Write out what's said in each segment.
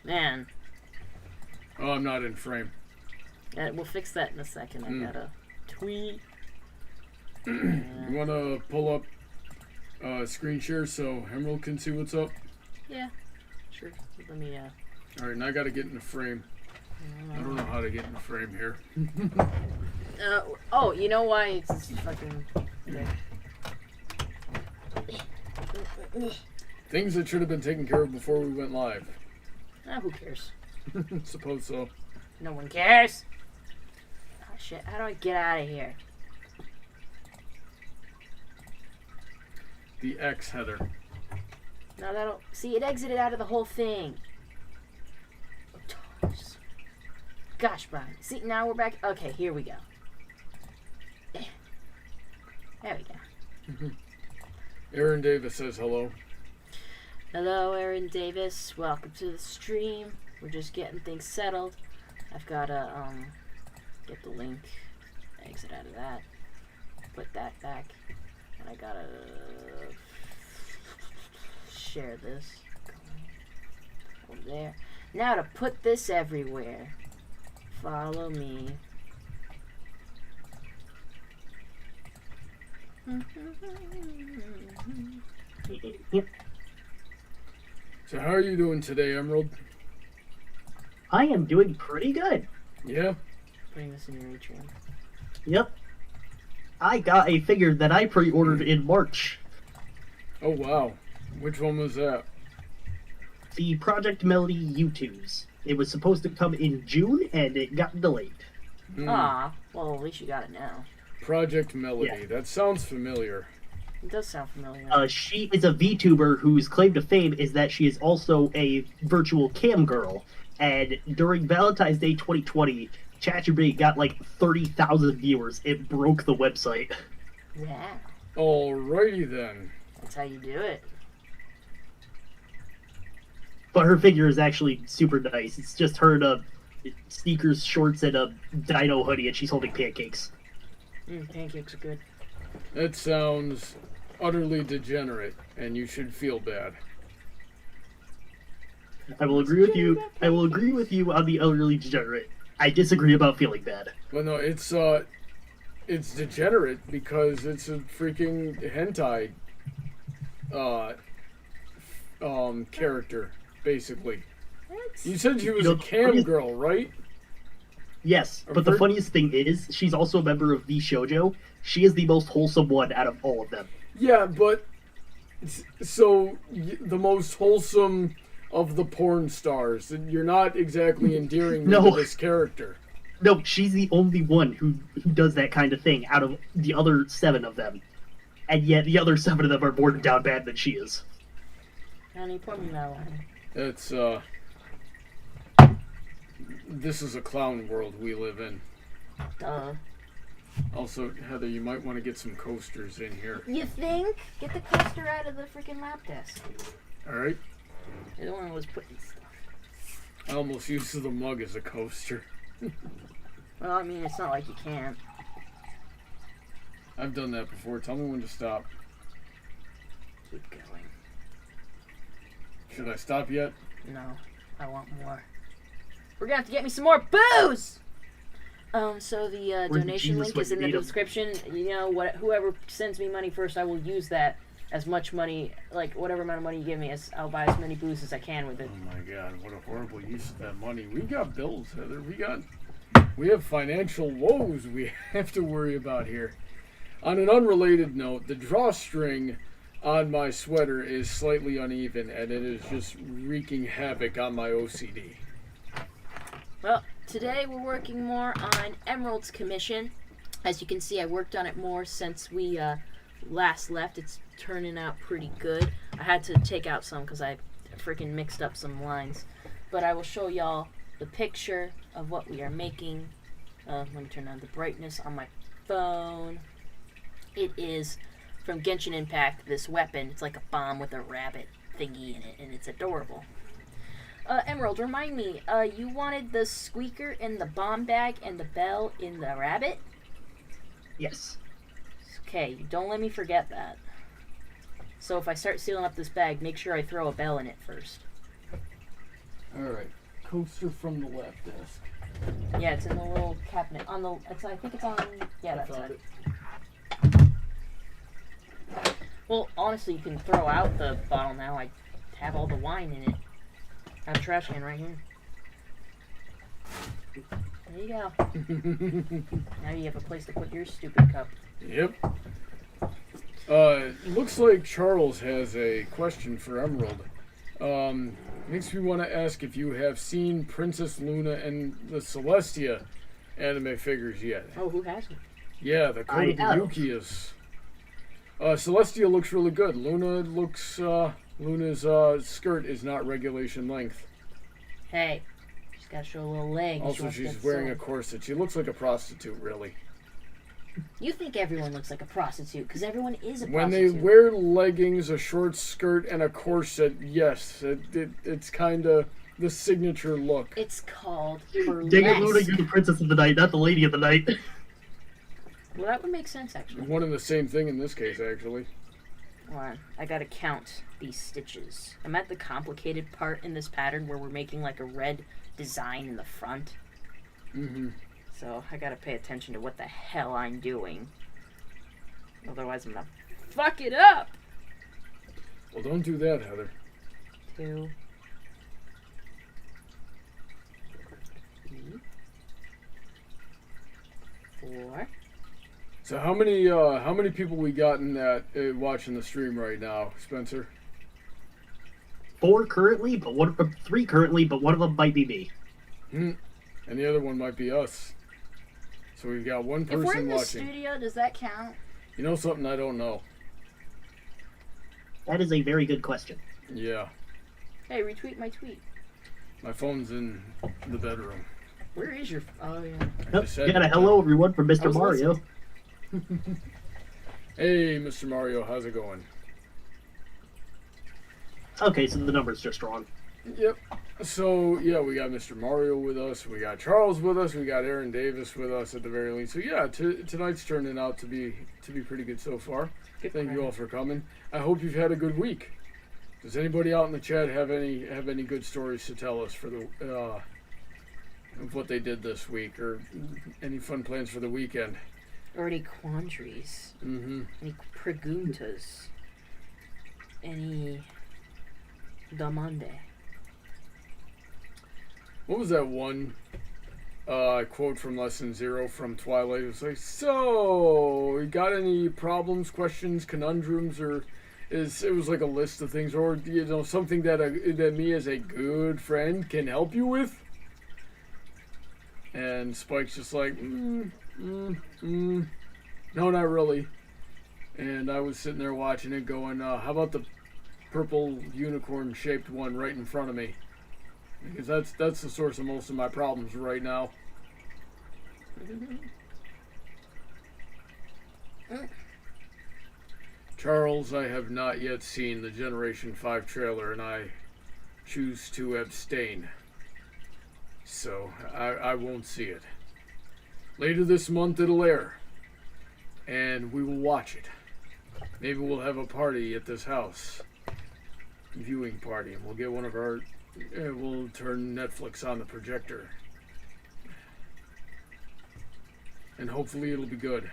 Man. Oh, I'm not in frame. We'll fix that in a second. I gotta tweet. You want to pull up screen share so Emerald can see what's up? Yeah, sure. Let me, Alright, and I gotta get in the frame. I don't know how to get in the frame here. oh, you know why? It's just fucking... Things that should have been taken care of before we went live. Who cares? Suppose so. No one cares. Oh, shit. How do I get out of here? The X header. No, that'll... See, it exited out of the whole thing. Gosh, Brian. See, now we're back. Okay, here we go. There we go. Aaron Davis says hello. Hello, Aaron Davis. Welcome to the stream. We're just getting things settled. I've gotta, get the link. Exit out of that. Put that back. And I gotta share this. Over there. Now to put this everywhere. Follow me. Yep. So how are you doing today, Emerald? I am doing pretty good. Yeah? Putting this in your atrium. Yep. I got a figure that I pre-ordered in March. Oh, wow. Which one was that? The Project Melody U2s. It was supposed to come in June, and it got delayed. Ah, well, at least you got it now. Project Melody. Yeah. That sounds familiar. It does sound familiar. She is a VTuber whose claim to fame is that she is also a virtual cam girl. And during Valentine's Day 2020, ChatGPT got like 30,000 viewers. It broke the website. Yeah, Alrighty then. that's how you do it. But her figure is actually super nice. It's just her in a sneakers, shorts, and a dino hoodie, and she's holding pancakes. Pancakes are good. That sounds utterly degenerate, and you should feel bad. I will agree with you. I will agree with you on the elderly degenerate. I disagree about feeling bad. Well, no, it's degenerate because it's a freaking hentai, character, basically. You said she was a cam girl, right? Yes, but the funniest thing is, she's also a member of the shoujo. She is the most wholesome one out of all of them. Yeah, but so the most wholesome of the porn stars. You're not exactly endearing me to this character. No, she's the only one who does that kind of thing out of the other 7 of them. And yet the other 7 of them are more down bad than she is. Honey, pour me that one. It's, this is a clown world we live in. Duh. Also, Heather, you might want to get some coasters in here. You think? Get the coaster out of the freaking lap desk. Alright? You're the one who was putting stuff. I almost used the mug as a coaster. Well, I mean, it's not like you can't. I've done that before. Tell me when to stop. Keep going. Should I stop yet? No, I want more. We're gonna have to get me some more booze! So the donation link is in the description. You know, whoever sends me money first, I will use that as much money, like whatever amount of money you give me, I'll buy as many booze as I can with it. Oh my god, what a horrible use of that money. We got bills, Heather. We have financial woes we have to worry about here. On an unrelated note, the drawstring on my sweater is slightly uneven, and it is just wreaking havoc on my OCD. Well, today we're working more on Emerald's commission. As you can see, I worked on it more since we last left. It's turning out pretty good. I had to take out some because I freaking mixed up some lines. But I will show y'all the picture of what we are making. Let me turn on the brightness on my phone. It is from Genshin Impact, this weapon. It's like a bomb with a rabbit thingy in it, and it's adorable. Emerald, remind me, you wanted the squeaker in the bomb bag and the bell in the rabbit? Yes. Okay, don't let me forget that. So if I start sealing up this bag, make sure I throw a bell in it first. Alright. Coaster from the left desk. Yeah, it's in the little cabinet. On the, I think it's on. Yeah, that's Found it. it. Well, honestly, you can throw out the bottle now. I have all the wine in it. I have a trash can right here. There you go. Now you have a place to put your stupid cup. Yep. Looks like Charles has a question for Emerald. Makes me want to ask if you have seen Princess Luna and the Celestia anime figures yet. Oh, who hasn't? Yeah, the Code of the Yukias. Celestia looks really good. Luna looks, Luna's skirt is not regulation length. Hey, she's got to show a little leg. Also, she's wearing a corset. She looks like a prostitute, really. You think everyone looks like a prostitute, because everyone is a prostitute. When they wear leggings, a short skirt, and a corset, yes, it's kind of the signature look. It's called burlesque. Dang it, Luna, you're the princess of the night, not the lady of the night. Well, that would make sense, actually. One and the same thing in this case, actually. Hold on. I gotta count these stitches. I'm at the complicated part in this pattern where we're making like a red design in the front. Mm-hmm. So I gotta pay attention to what the hell I'm doing. Otherwise I'm gonna fuck it up! Well, don't do that, Heather. 2, 3, 4. So how many people we got in that watching the stream right now, Spencer? 4 currently, but 3 currently, but one of them might be me. And the other one might be us. So we've got one person If we're in the watching. studio, does that count? You know something I don't know? That is a very good question. Yeah. Hey, retweet my tweet. My phone's in the bedroom. Where is your... Oh, yeah. Nope, said you got a it. hello everyone from I Mr. was Mario. listening. Hey, Mr. Mario, how's it going? Okay, so the number's just wrong. Yep. So, yeah, we got Mr. Mario with us. We got Charles with us. We got Aaron Davis with us at the very least. So, yeah, tonight's turning out to be pretty good so far. Thank you all for coming. I hope you've had a good week. Does anybody out in the chat have any good stories to tell us for the of what they did this week, or any fun plans for the weekend? Or any quandaries. Mm-hmm. Any preguntas. Any demande. What was that one quote from Lesson 0 from Twilight? It was like, so, you got any problems, questions, conundrums, or it was like a list of things, or, you know, something that me as a good friend can help you with? And Spike's just like, no, not really. And I was sitting there watching it going, how about the purple unicorn-shaped one right in front of me? Because that's the source of most of my problems right now. Charles, I have not yet seen the Generation 5 trailer, and I choose to abstain. So, I won't see it. Later this month it'll air, and we will watch it. Maybe we'll have a party at this house. Viewing party, and we'll get one of our... we'll turn Netflix on the projector. And hopefully it'll be good.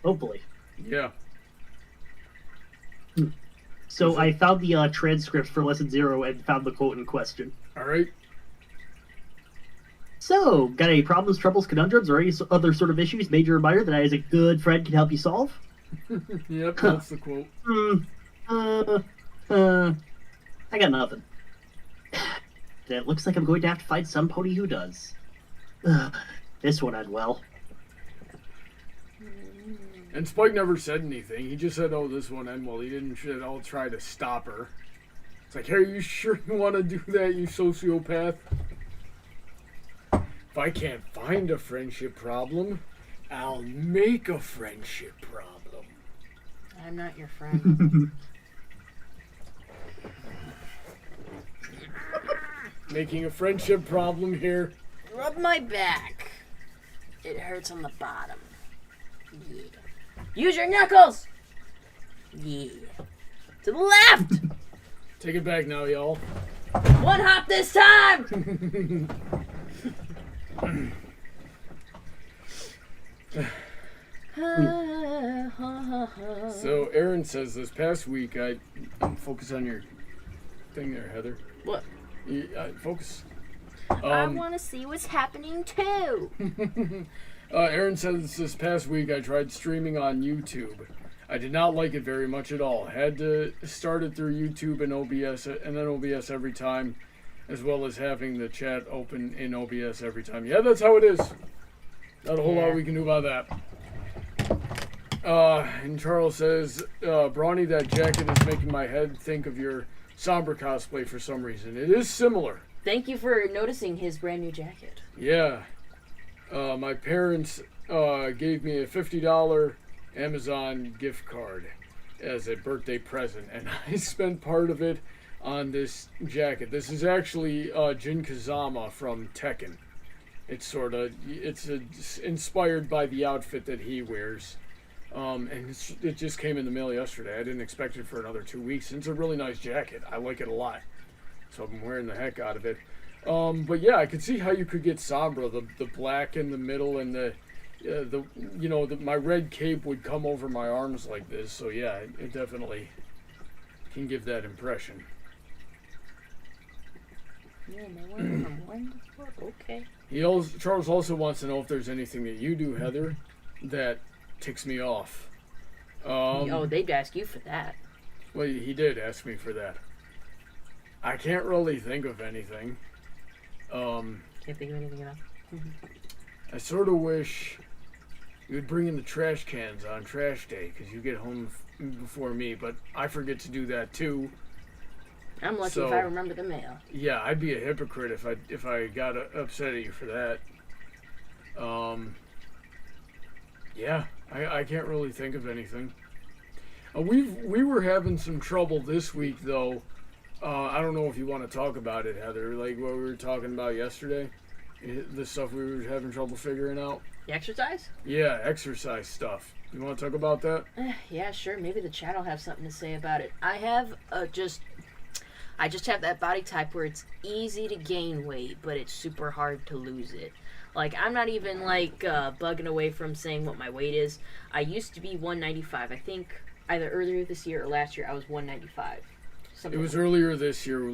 Hopefully. Yeah. So I found the transcript for Lesson 0 and found the quote in question. Alright. So, got any problems, troubles, conundrums, or any other sort of issues, major or minor, that I as a good friend can help you solve? Yep, that's the quote. I got nothing. Then it looks like I'm going to have to find some pony who does. This one I'd well. And Spike never said anything. He just said, oh, this one end well. He didn't at all try to stop her. It's like, hey, are you sure you want to do that, you sociopath? If I can't find a friendship problem, I'll make a friendship problem. I'm not your friend. Making a friendship problem here. Rub my back. It hurts on the bottom. Yeah. Use your knuckles! Yeah. To the left! Take it back now, y'all. One hop this time! So Aaron says this past week focus on your thing there, Heather. What? Focus. I want to see what's happening too. Aaron says this past week I tried streaming on YouTube. I did not like it very much at all. Had to start it through YouTube and OBS, and then OBS every time, as well as having the chat open in OBS every time. Yeah, that's how it is. Not a whole lot we can do about that. And Charles says, Brawny, that jacket is making my head think of your Sombra cosplay for some reason. It is similar. Thank you for noticing his brand new jacket. Yeah. My parents gave me a $50 Amazon gift card as a birthday present, and I spent part of it on this jacket. This is actually Jin Kazama from Tekken. It's inspired by the outfit that he wears. And it just came in the mail yesterday. I didn't expect it for another 2 weeks. And it's a really nice jacket. I like it a lot. So I've been wearing the heck out of it. But yeah, I could see how you could get Sombra, the black in the middle, and my red cape would come over my arms like this. So yeah, it definitely can give that impression. Yeah, they went from 1 to 4. Okay. Charles also wants to know if there's anything that you do, Heather, that ticks me off. They'd ask you for that. Well, he did ask me for that. I can't really think of anything. Can't think of anything else. I sort of wish you would bring in the trash cans on trash day, because you get home before me, but I forget to do that too. I'm lucky if I remember the mail. Yeah, I'd be a hypocrite if I got upset at you for that. Yeah, I can't really think of anything. We were having some trouble this week though. I don't know if you want to talk about it, Heather. Like what we were talking about yesterday, the stuff we were having trouble figuring out. The exercise? Yeah, exercise stuff. You want to talk about that? Yeah, sure. Maybe the chat will have something to say about it. I have I just have that body type where it's easy to gain weight, but it's super hard to lose it. Like, I'm not even, bugging away from saying what my weight is. I used to be 195. I think either earlier this year or last year I was 195. It was earlier this year,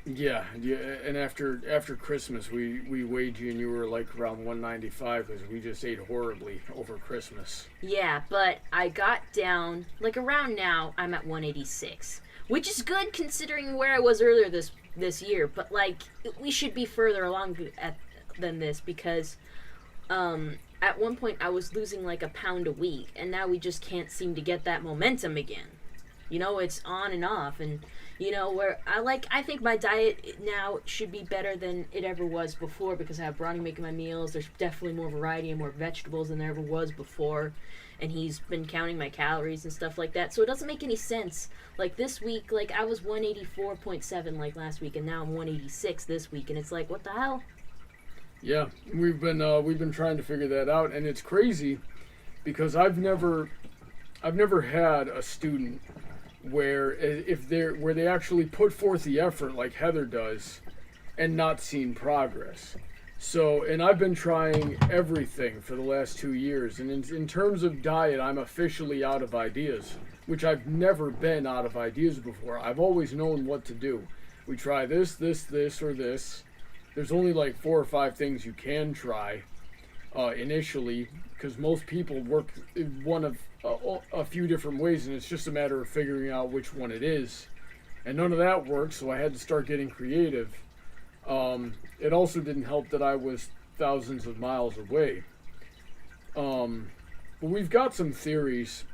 yeah, and after Christmas, we weighed you and you were, around 195 because we just ate horribly over Christmas. Yeah, but I got down, around now, I'm at 186, which is good considering where I was earlier this year, but, we should be further along than this because, at one point I was losing, a pound a week, and now we just can't seem to get that momentum again. It's on and off, and, where I think my diet now should be better than it ever was before because I have Brawny making my meals. There's definitely more variety and more vegetables than there ever was before, and he's been counting my calories and stuff like that, so it doesn't make any sense. This week, I was 184.7 last week, and now I'm 186 this week, and it's what the hell? Yeah, we've been trying to figure that out, and it's crazy because I've never had a student where they actually put forth the effort like Heather does and not seen progress. So, and I've been trying everything for the last 2 years, and in terms of diet, I'm officially out of ideas, which I've never been out of ideas before. I've always known what to do. We try this, or this. There's only 4 or 5 things you can try initially, because most people work one of a few different ways, and it's just a matter of figuring out which one it is. And none of that worked, so I had to start getting creative. It also didn't help that I was thousands of miles away. But we've got some theories.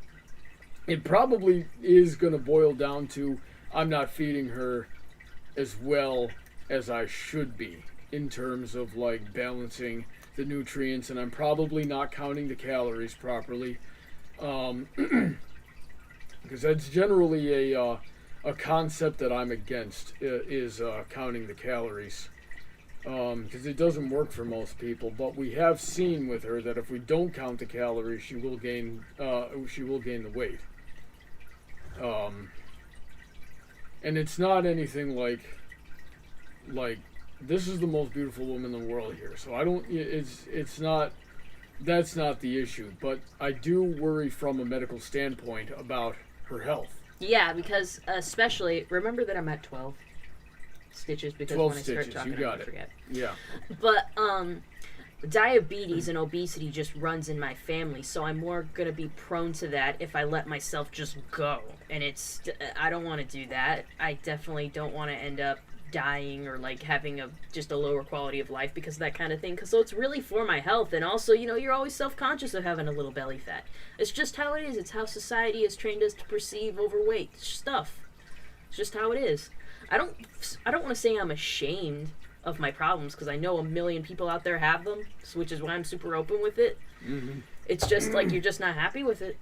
It probably is going to boil down to I'm not feeding her as well as I should be in terms of balancing the nutrients, and I'm probably not counting the calories properly. Because that's generally a concept that I'm against is counting the calories. Because it doesn't work for most people, but we have seen with her that if we don't count the calories, she will gain the weight. And it's not anything like this is the most beautiful woman in the world here. So I don't. It's not. That's not the issue. But I do worry from a medical standpoint about her health. Yeah, because especially remember that I'm at 12 stitches because 12 when I stitches, start talking, you got I it. forget. Yeah. But diabetes and obesity just runs in my family, so I'm more gonna be prone to that if I let myself just go. And I don't want to do that. I definitely don't want to end up dying or like having just a lower quality of life because of that kind of thing. So it's really for my health, and also you're always self-conscious of having a little belly fat. It's just how it is. It's how society has trained us to perceive overweight stuff. It's just how it is. I don't want to say I'm ashamed of my problems because I know a million people out there have them, which is why I'm super open with it. Mm-hmm. It's just like you're just not happy with it.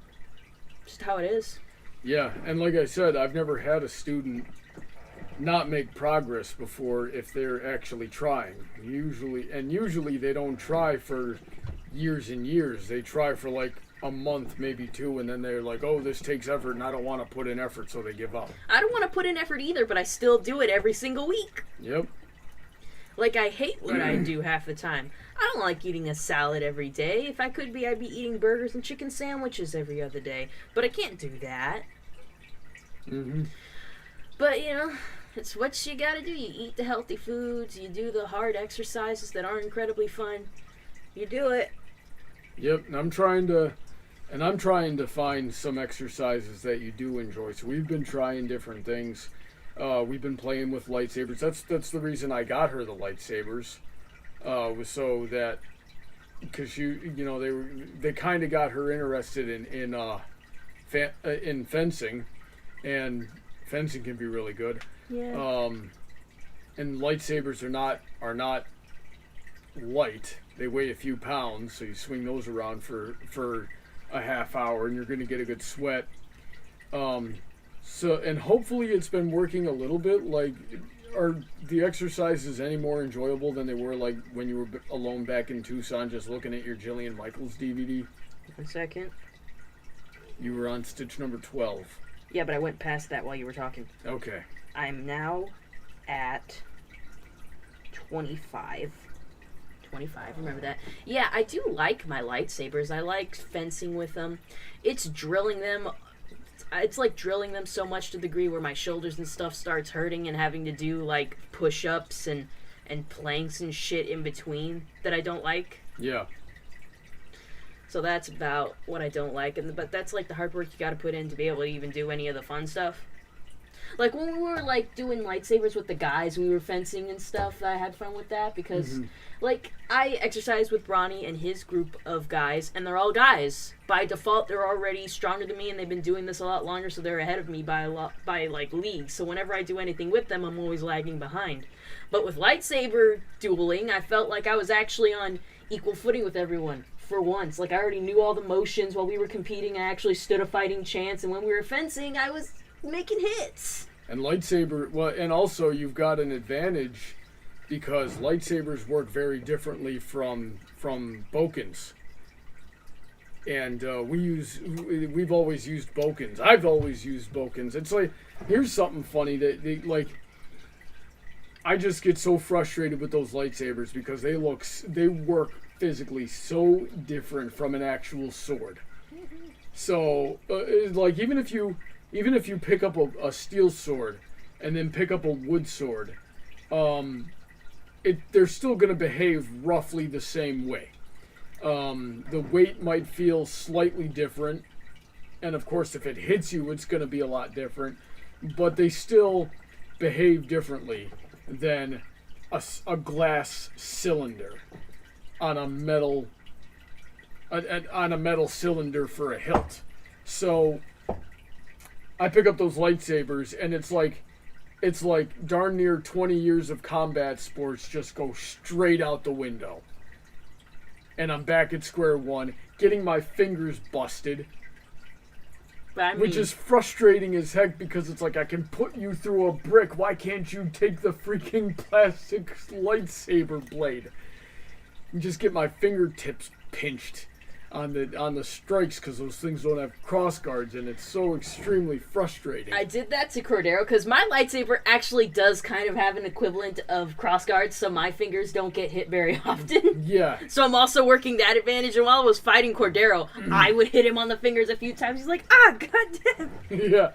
Just how it is. Yeah, and like I said, I've never had a student not make progress before if they're actually trying. Usually they don't try for years and years. They try for like a month, maybe 2, and then they're like, oh, this takes effort and I don't want to put in effort, so they give up. I don't want to put in effort either, but I still do it every single week. Yep. Like, I hate what I do half the time. I don't like eating a salad every day. If I could be, I'd be eating burgers and chicken sandwiches every other day. But I can't do that. Mm-hmm. But, it's what you gotta do. You eat the healthy foods. You do the hard exercises that aren't incredibly fun. You do it. Yep, and I'm trying to find some exercises that you do enjoy. So we've been trying different things. We've been playing with lightsabers. That's the reason I got her the lightsabers. Was so that because they kind of got her interested in fencing, and fencing can be really good. Yeah. And lightsabers are not light. They weigh a few pounds, so you swing those around for a half hour, and you're going to get a good sweat. So, and hopefully it's been working a little bit. Like, are the exercises any more enjoyable than they were like when you were alone back in Tucson, just looking at your Jillian Michaels DVD? 1 second. You were on stitch number 12. Yeah, but I went past that while you were talking. Okay. I'm now at 25. 25, remember that. Yeah, I do like my lightsabers. I like fencing with them. It's drilling them. It's like drilling them so much to the degree where my shoulders and stuff starts hurting and having to do like push-ups and planks and shit in between that I don't like. Yeah. So that's about what I don't like. But that's like the hard work you gotta put in to be able to even do any of the fun stuff. Like when we were like doing lightsabers with the guys, we were fencing and stuff. I had fun with that because like I exercise with Bronny and his group of guys, and they're all guys. By default, they're already stronger than me, and they've been doing this a lot longer, so they're ahead of me by like leagues. So whenever I do anything with them, I'm always lagging behind. But with lightsaber dueling, I felt like I was actually on equal footing with everyone. For once, like I already knew all the motions while we were competing. I actually stood a fighting chance, and when we were fencing, I was making hits. And lightsaber, well, and also you've got an advantage because lightsabers work very differently from Bokens. And we've always used Bokens. I've always used Bokens. It's like, here's something funny that I just get so frustrated with those lightsabers because they work physically so different from an actual sword. So, like even if you pick up a steel sword and then pick up a wood sword, they're still going to behave roughly the same way. The weight might feel slightly different, and of course if it hits you it's going to be a lot different, but they still behave differently than a glass cylinder on a metal cylinder for a hilt. So I pick up those lightsabers, and it's like darn near 20 years of combat sports just go straight out the window. And I'm back at square one, getting my fingers busted. Which is frustrating as heck because it's like, I can put you through a brick. Why can't you take the freaking plastic lightsaber blade? And just get my fingertips pinched. on the strikes because those things don't have cross guards, and it's so extremely frustrating. I did that to Cordero because my lightsaber actually does kind of have an equivalent of cross guards, so my fingers don't get hit very often. Yeah. So I'm also working that advantage, and while I was fighting Cordero, I would hit him on the fingers a few times. He's like, goddamn. Yeah.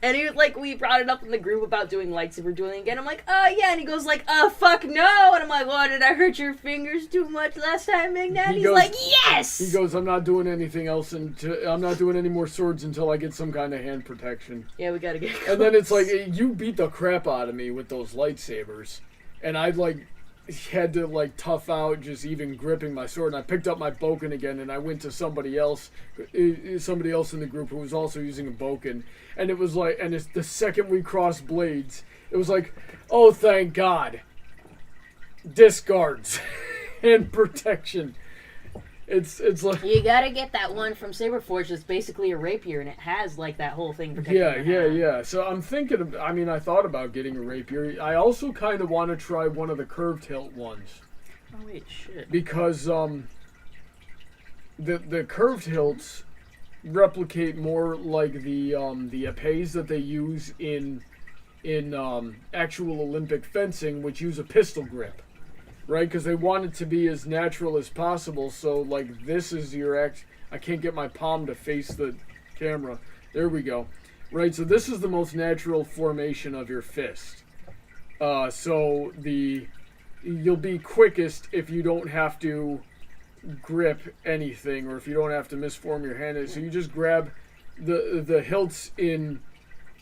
And he was like, we brought it up in the group about doing lightsaber dueling again. I'm like, yeah. And he goes like, fuck no. And I'm like, what, did I hurt your fingers too much last time, Magnat? He's like, yes. He goes, I'm not doing anything else I'm not doing any more swords until I get some kind of hand protection. Yeah, we gotta get close. And then it's like, you beat the crap out of me with those lightsabers. And I had to tough out just even gripping my sword. And I picked up my bokken again, and I went to somebody else in the group who was also using a bokken. And it was like, and it's the second we crossed blades, it was like, oh, thank God. Discards and protection. It's like, you gotta get that one from Saberforge that's basically a rapier, and it has like that whole thing protecting your hand. yeah. So I'm thinking of, I thought about getting a rapier. I also kind of want to try one of the curved hilt ones. Oh wait, shit. Because the curved hilts replicate more like the épées that they use in actual Olympic fencing, which use a pistol grip. Right, because they want it to be as natural as possible. So, this is your I can't get my palm to face the camera. There we go. Right, so this is the most natural formation of your fist. So you'll be quickest if you don't have to grip anything, or if you don't have to misform your hand. So you just grab the hilts in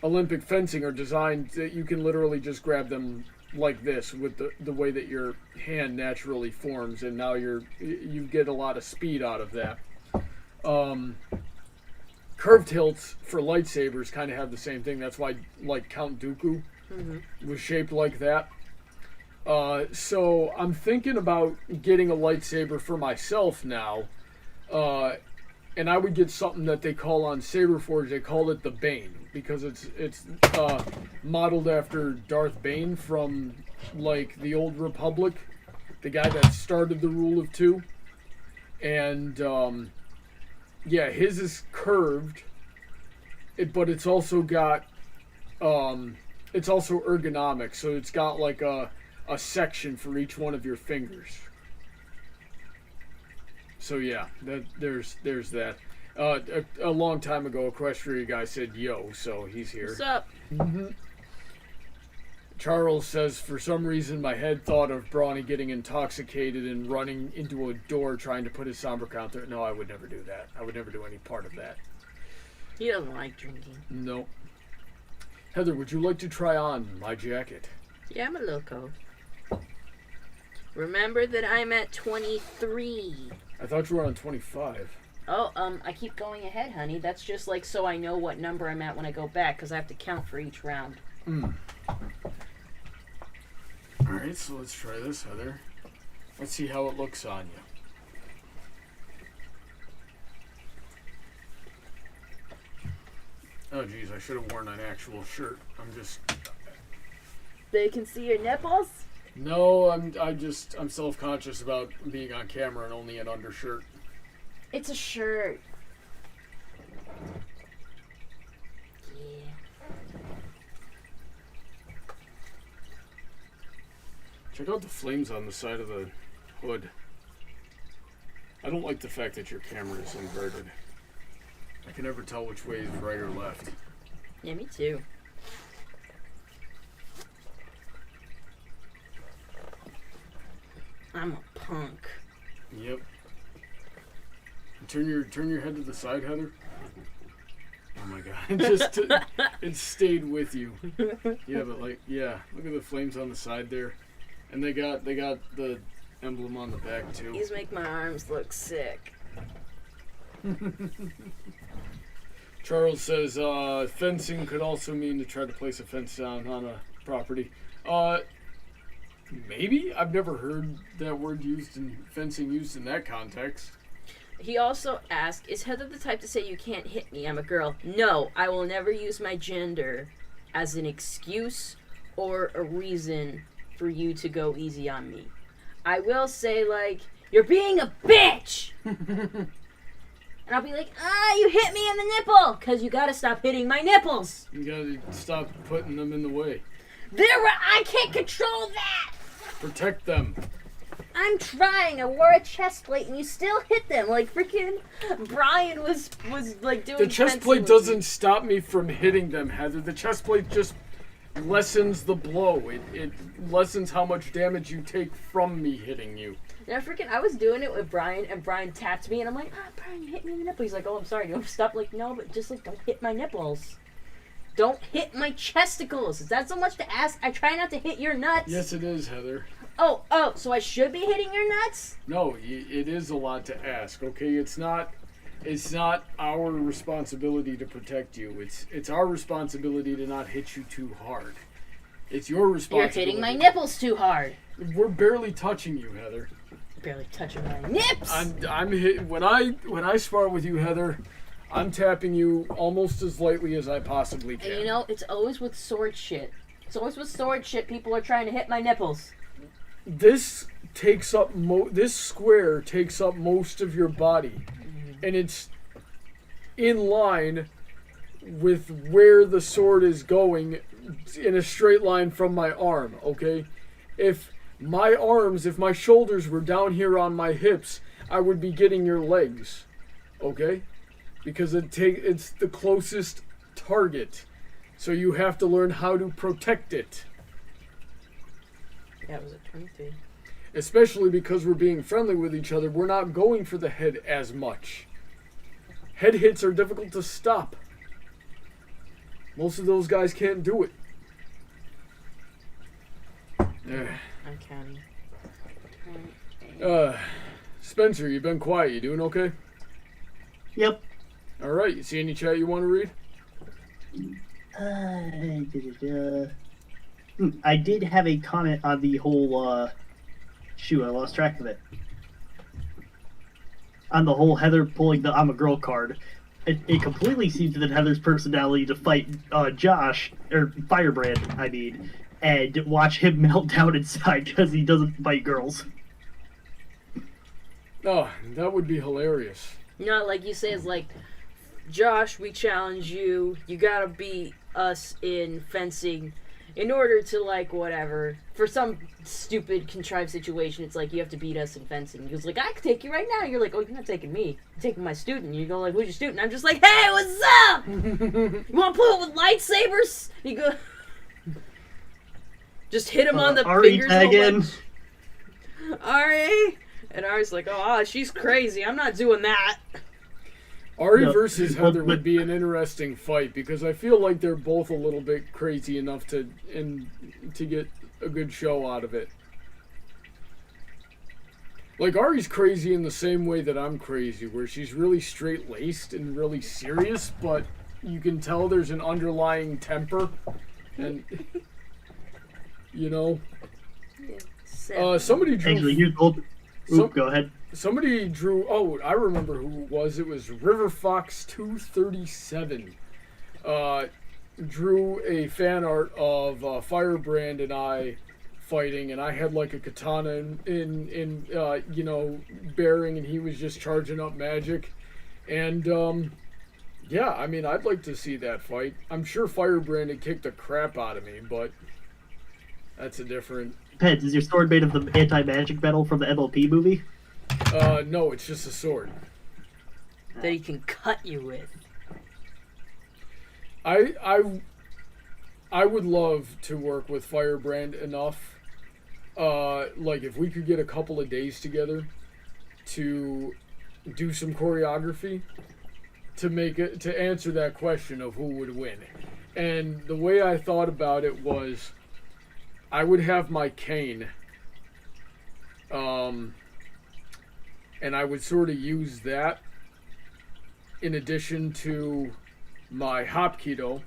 Olympic fencing are designed that you can literally just grab them like this with the way that your hand naturally forms, and now you get a lot of speed out of that. Curved hilts for lightsabers kind of have the same thing. That's why Count Dooku was shaped like that. So I'm thinking about getting a lightsaber for myself now, and I would get something that they call on Saberforge, they call it the Bane, because it's modeled after Darth Bane from the Old Republic, the guy that started the Rule of Two. And his is curved, but it's also got it's also ergonomic, so it's got a section for each one of your fingers. So yeah, there's that. A long time ago, Equestria guy said yo, so he's here. What's up? Mm-hmm. Charles says, for some reason my head thought of Brawny getting intoxicated and running into a door trying to put his somber count there. No, I would never do that. I would never do any part of that. He doesn't like drinking. No. Heather, would you like to try on my jacket? Yeah, I'm a loco. Remember that I'm at 23. I thought you were on 25. Oh, I keep going ahead, honey. That's just so I know what number I'm at when I go back, because I have to count for each round. Alright, so let's try this, Heather. Let's see how it looks on you. Oh, geez, I should have worn an actual shirt. They can see your nipples? No, I'm self-conscious about being on camera and only an undershirt. It's a shirt. Yeah. Check out the flames on the side of the hood. I don't like the fact that your camera is inverted. I can never tell which way is right or left. Yeah, me too. I'm a punk. Yep. Turn your head to the side, Heather. Oh my God! It stayed with you. Yeah, but look at the flames on the side there, and they got the emblem on the back too. These make my arms look sick. Charles says fencing could also mean to try to place a fence down on a property. Maybe I've never heard that word used in fencing used in that context. He also asked, is Heather the type to say you can't hit me? I'm a girl. No, I will never use my gender as an excuse or a reason for you to go easy on me. I will say, you're being a bitch! And I'll be like, you hit me in the nipple! Because you gotta stop hitting my nipples! You gotta stop putting them in the way. I can't control that! Protect them. I'm trying. I wore a chest plate and you still hit them. Like freaking Brian was like doing. The chest plate doesn't stop me from hitting them, Heather. The chest plate just lessens the blow. It lessens how much damage you take from me hitting you. Yeah, I was doing it with Brian, and Brian tapped me, and I'm like, Brian, you hit me in the nipple. He's like, I'm sorry. Do you want to stop? Like, no, but just like, don't hit my nipples. Don't hit my chesticles. Is that so much to ask? I try not to hit your nuts. Yes, it is, Heather. Oh, so I should be hitting your nuts? No, it is a lot to ask. Okay, it's not our responsibility to protect you. It's our responsibility to not hit you too hard. It's your responsibility. You're hitting my nipples too hard. We're barely touching you, Heather. Barely touching my nips. When I spar with you, Heather, I'm tapping you almost as lightly as I possibly can. And you know, it's always with sword shit. People are trying to hit my nipples. This takes up this square takes up most of your body, and it's in line with where the sword is going in a straight line from my arm. Okay, if my shoulders were down here on my hips, I would be getting your legs. Okay, because it's the closest target, so you have to learn how to protect it. That was a 23. Especially because we're being friendly with each other, we're not going for the head as much. Head hits are difficult to stop. Most of those guys can't do it. I'm counting. Spencer, you've been quiet. You doing okay? Yep. All right. You see any chat you want to read? I did have a comment on the whole, shoot, I lost track of it. On the whole Heather pulling the I'm a girl card. It completely seems that Heather's personality to fight Josh, or Firebrand, I mean, and watch him melt down inside because he doesn't fight girls. Oh, that would be hilarious. You know, like you say, it's like, Josh, we challenge you. You gotta beat us in fencing. In order to, like, whatever, for some stupid contrived situation, it's like, you have to beat us in fencing. He goes like, I can take you right now. You're like, oh, you're not taking me. You're taking my student. You go like, who's your student? I'm just like, hey, what's up? You want to pull it with lightsabers? You go, just hit him on the Ari fingers. again. Like, Ari? And Ari's like, she's crazy. I'm not doing that. Ari versus Heather would be an interesting fight because I feel like they're both a little bit crazy enough to get a good show out of it. Like, Ari's crazy in the same way that I'm crazy, where she's really straight-laced and really serious, but you can tell there's an underlying temper, and you know. Somebody drew. Actually, here's old. Go ahead. Somebody drew. Oh, I remember who it was. It was River Fox 237. Drew a fan art of Firebrand and I fighting, and I had like a katana in bearing, and he was just charging up magic. And yeah, I mean, I'd like to see that fight. I'm sure Firebrand had kicked the crap out of me, but that's a different. Peds, is your sword made of the anti-magic metal from the MLP movie? No, it's just a sword. That he can cut you with. I would love to work with Firebrand enough. Like, if we could get a couple of days together to do some choreography to answer that question of who would win. And the way I thought about it was, I would have my cane, and I would sort of use that in addition to my Hapkido.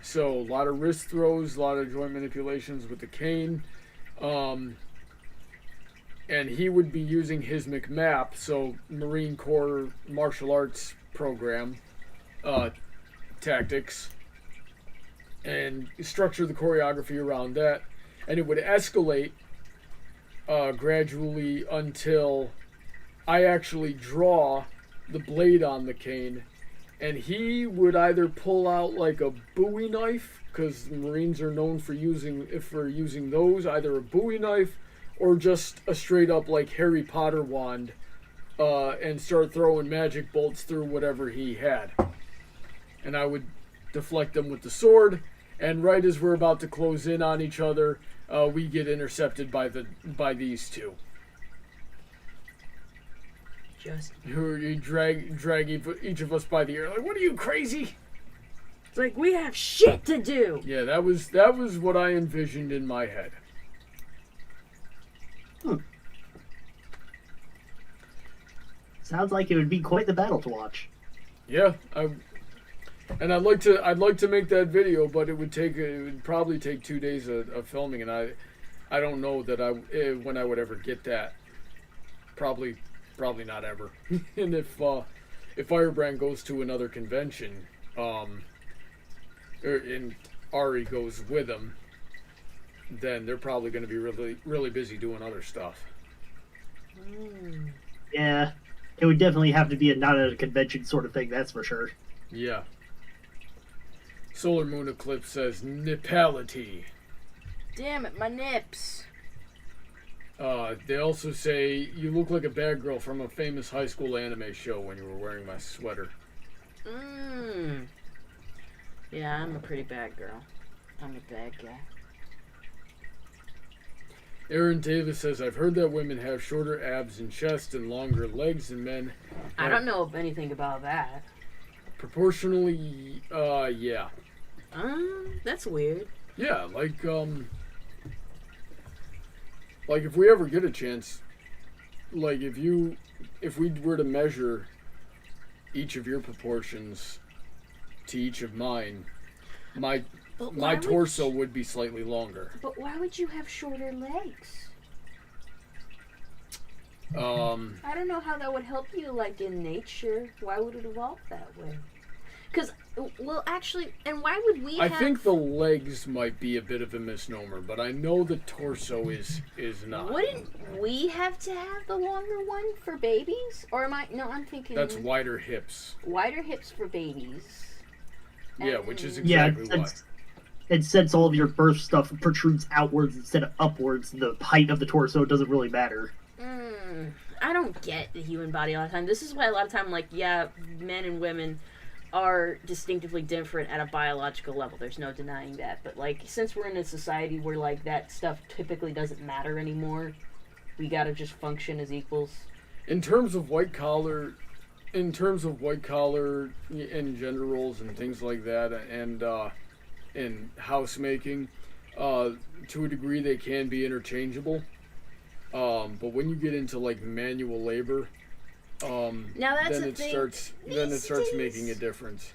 So a lot of wrist throws, a lot of joint manipulations with the cane, and he would be using his McMap, so Marine Corps martial arts program tactics, and structure the choreography around that, and it would escalate gradually until I actually draw the blade on the cane, and he would either pull out like a Bowie knife, because Marines are known for using those, either a Bowie knife or just a straight up like Harry Potter wand, and start throwing magic bolts through whatever he had. And I would deflect them with the sword, and right as we're about to close in on each other, we get intercepted by these two. Just Who drag each of us by the ear, like, what are you, crazy? it's like we have shit to do. Yeah, that was what I envisioned in my head. Sounds like it would be quite the battle to watch. Yeah, I'd like to make that video, but it would probably take 2 days of filming, and I don't know that when I would ever get that. Probably not ever. And if Firebrand goes to another convention, and Ari goes with him, then they're probably going to be really, really busy doing other stuff. Yeah, it would definitely have to be a not at a convention sort of thing, that's for sure. Yeah. Solar Moon Eclipse says nipality. Damn it, my nips. They also say you look like a bad girl from a famous high school anime show when you were wearing my sweater. Yeah, I'm a pretty bad girl. I'm a bad guy. Aaron Davis says, I've heard that women have shorter abs and chest and longer legs than men. I don't know anything about that. Proportionally, yeah. That's weird. Yeah, like if we ever get a chance, like if we were to measure each of your proportions to each of mine, my torso would be slightly longer. But why would you have shorter legs? I don't know how that would help you, like, in nature. Why would it evolve that way? Because, well, actually, and why would we I think the legs might be a bit of a misnomer, but I know the torso is not. Wouldn't we have to have the longer one for babies? Or am I... No, I'm thinking... That's wider hips. Wider hips for babies. Yeah, which is exactly why. And since all of your birth stuff protrudes outwards instead of upwards, the height of the torso doesn't really matter. I don't get the human body a lot of time. This is why a lot of time, like, yeah, men and women are distinctively different at a biological level. There's no denying that. But, like, since we're in a society where, like, that stuff typically doesn't matter anymore, we gotta just function as equals. In terms of white collar and gender roles and things like that, and housemaking, to a degree they can be interchangeable. But when you get into like manual labor, now that's then it starts making a difference.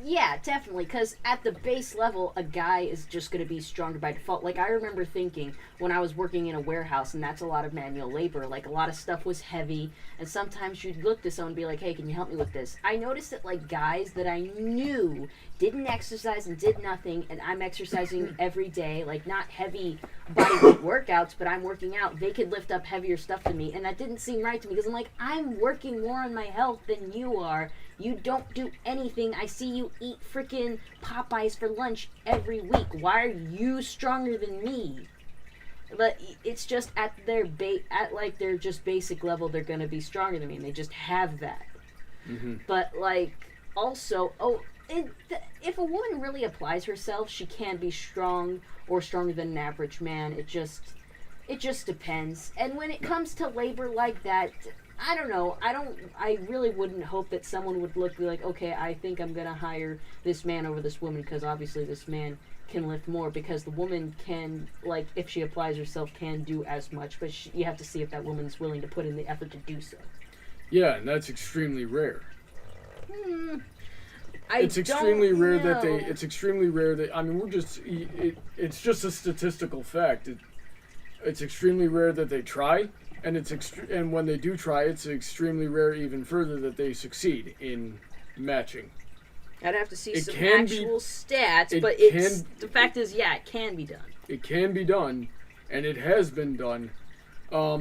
Yeah, definitely, because at the base level, a guy is just going to be stronger by default. Like, I remember thinking when I was working in a warehouse, and that's a lot of manual labor, like, a lot of stuff was heavy, and sometimes you'd look to someone and be like, hey, can you help me with this? I noticed that, like, guys that I knew didn't exercise and did nothing, and I'm exercising every day, like, not heavy bodyweight workouts, but I'm working out, they could lift up heavier stuff than me, and that didn't seem right to me, because I'm like, I'm working more on my health than you are. You don't do anything. I see you eat freaking Popeyes for lunch every week. Why are you stronger than me? But it's just at their their just basic level, they're gonna be stronger than me, and they just have that. Mm-hmm. But like also, if a woman really applies herself, she can be strong or stronger than an average man. It just depends. And when it comes to labor like that, I don't know. I really wouldn't hope that someone would be like, okay, I think I'm going to hire this man over this woman because obviously this man can lift more, because the woman can, like, if she applies herself, can do as much, but you have to see if that woman's willing to put in the effort to do so. Yeah, and that's extremely rare. It's extremely rare that I mean, it's just a statistical fact. It's extremely rare that they try. And and when they do try, it's extremely rare, even further, that they succeed in matching. I'd have to see some actual stats, but the fact is, yeah, it can be done. It can be done, and it has been done. I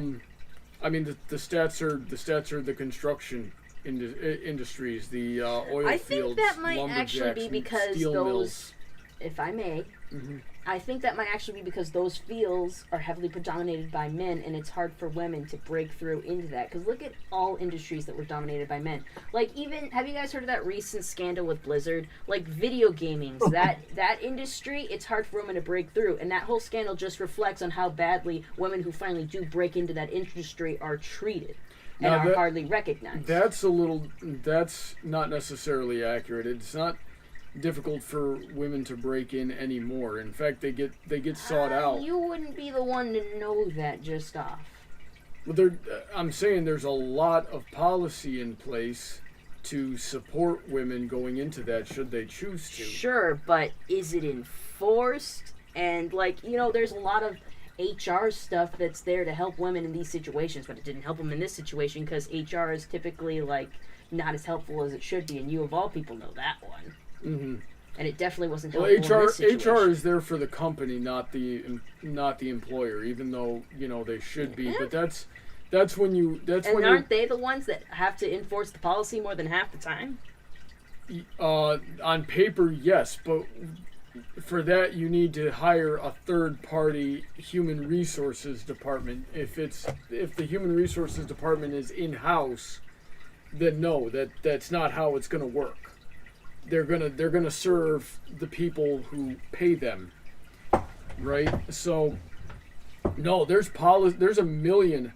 mean, the stats are the construction industries, the oil I fields, think that might actually be lumberjacks, because steel those, mills. if I may, Hmm. I think that might actually be because those fields are heavily predominated by men, and it's hard for women to break through into that. Because look at all industries that were dominated by men. Like, even, have you guys heard of that recent scandal with Blizzard? Like, video gaming, that industry, it's hard for women to break through. And that whole scandal just reflects on how badly women who finally do break into that industry are treated and Now are hardly recognized. That's not necessarily accurate. It's not difficult for women to break in anymore. In fact, they get sought out. You wouldn't be the one to know that just off. Well, I'm saying there's a lot of policy in place to support women going into that should they choose to. Sure, but is it enforced? And, like, there's a lot of HR stuff that's there to help women in these situations, but it didn't help them in this situation because HR is typically, like, not as helpful as it should be, and you of all people know that one. Mm-hmm. And it definitely wasn't Well, helpful in this situation. HR is there for the company, not the employer, even though they should be. But that's when And aren't they the ones that have to enforce the policy more than half the time? On paper, yes, but for that you need to hire a third-party human resources department. If the human resources department is in-house, then no, that's not how it's going to work. They're gonna serve the people who pay them, right? So, no, there's a million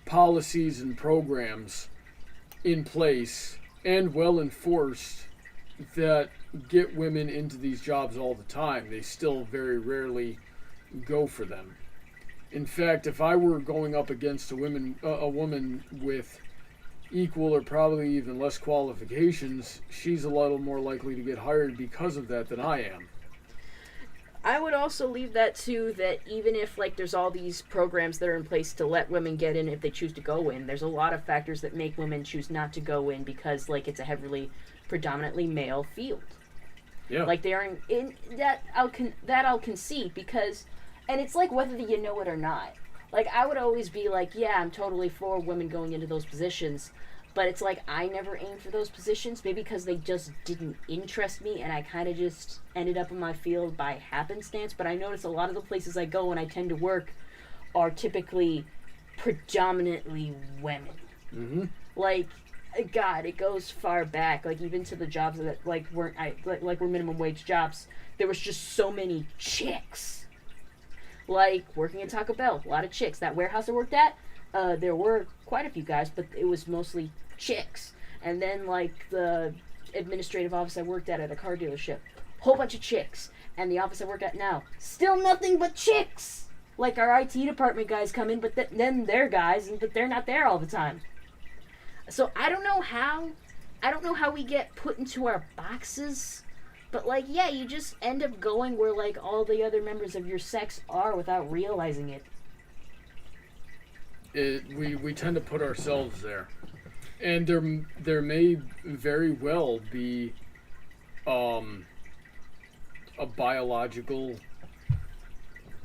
policies and programs in place and well enforced that get women into these jobs all the time. They still very rarely go for them. In fact, if I were going up against a woman with equal or probably even less qualifications, she's a little more likely to get hired because of that than I am. I would also leave that to that even if, like, there's all these programs that are in place to let women get in if they choose to go in, there's a lot of factors that make women choose not to go in because, like, it's a heavily predominantly male field. Yeah. Like, they are in that I'll concede because, and it's like whether you know it or not. Like, I would always be like, yeah, I'm totally for women going into those positions, but it's like I never aimed for those positions, maybe because they just didn't interest me, and I kind of just ended up in my field by happenstance. But I notice a lot of the places I go and I tend to work are typically predominantly women. Mm-hmm. Like, God, it goes far back. Like, even to the jobs that were minimum wage jobs, there was just so many chicks. Like, working at Taco Bell, a lot of chicks. That warehouse I worked at, there were quite a few guys, but it was mostly chicks. And then, like, the administrative office I worked at a car dealership, whole bunch of chicks. And the office I work at now, still nothing but chicks. Like, our IT department guys come in, but then they're guys, but they're not there all the time. So I don't know how we get put into our boxes. But, like, yeah, you just end up going where, like, all the other members of your sex are without realizing it. We tend to put ourselves there. And there may very well be a biological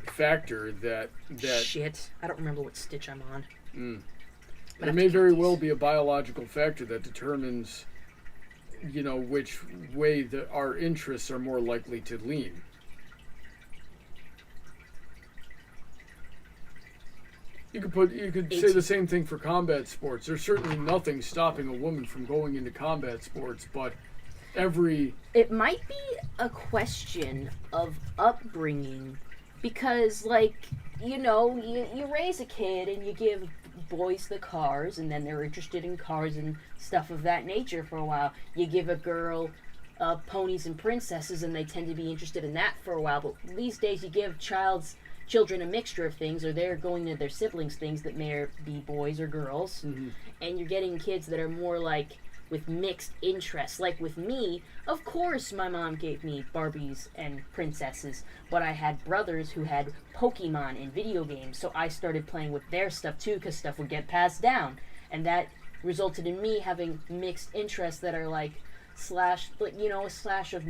factor that Shit. I don't remember what stitch I'm on. There may very well be a biological factor that determines which way our interests are more likely to lean. You could say the same thing for combat sports. There's certainly nothing stopping a woman from going into combat sports, but it might be a question of upbringing because, like, you raise a kid and you give boys the cars, and then they're interested in cars and stuff of that nature for a while. You give a girl ponies and princesses, and they tend to be interested in that for a while. But these days, you give children a mixture of things, or they're going to their siblings things that may be boys or girls, and you're getting kids that are more like with mixed interests. Like with me, of course my mom gave me Barbies and princesses, but I had brothers who had Pokemon and video games, so I started playing with their stuff too, because stuff would get passed down, and that resulted in me having mixed interests that are like a slash of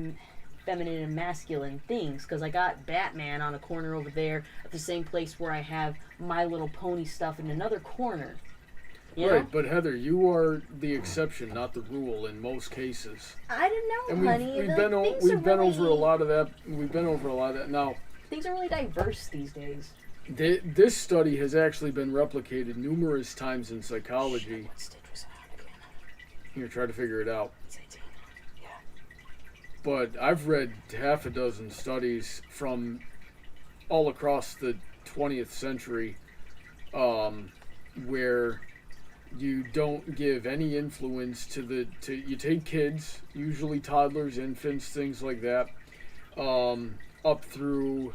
feminine and masculine things, because I got Batman on a corner over there at the same place where I have My Little Pony stuff in another corner. You Right, know? but Heather, you are the exception, not the rule in most cases. I didn't know, And honey. we've The been things we've are been really, over a lot of that. We've been over a lot of that. Now, things are really diverse these days. this study has actually been replicated numerous times in psychology. What stitch was it on again? Here, try to figure it out. It's 18. Yeah. But I've read half a dozen studies from all across the 20th century, where you don't give any influence to you take kids, usually toddlers, infants, things like that, up through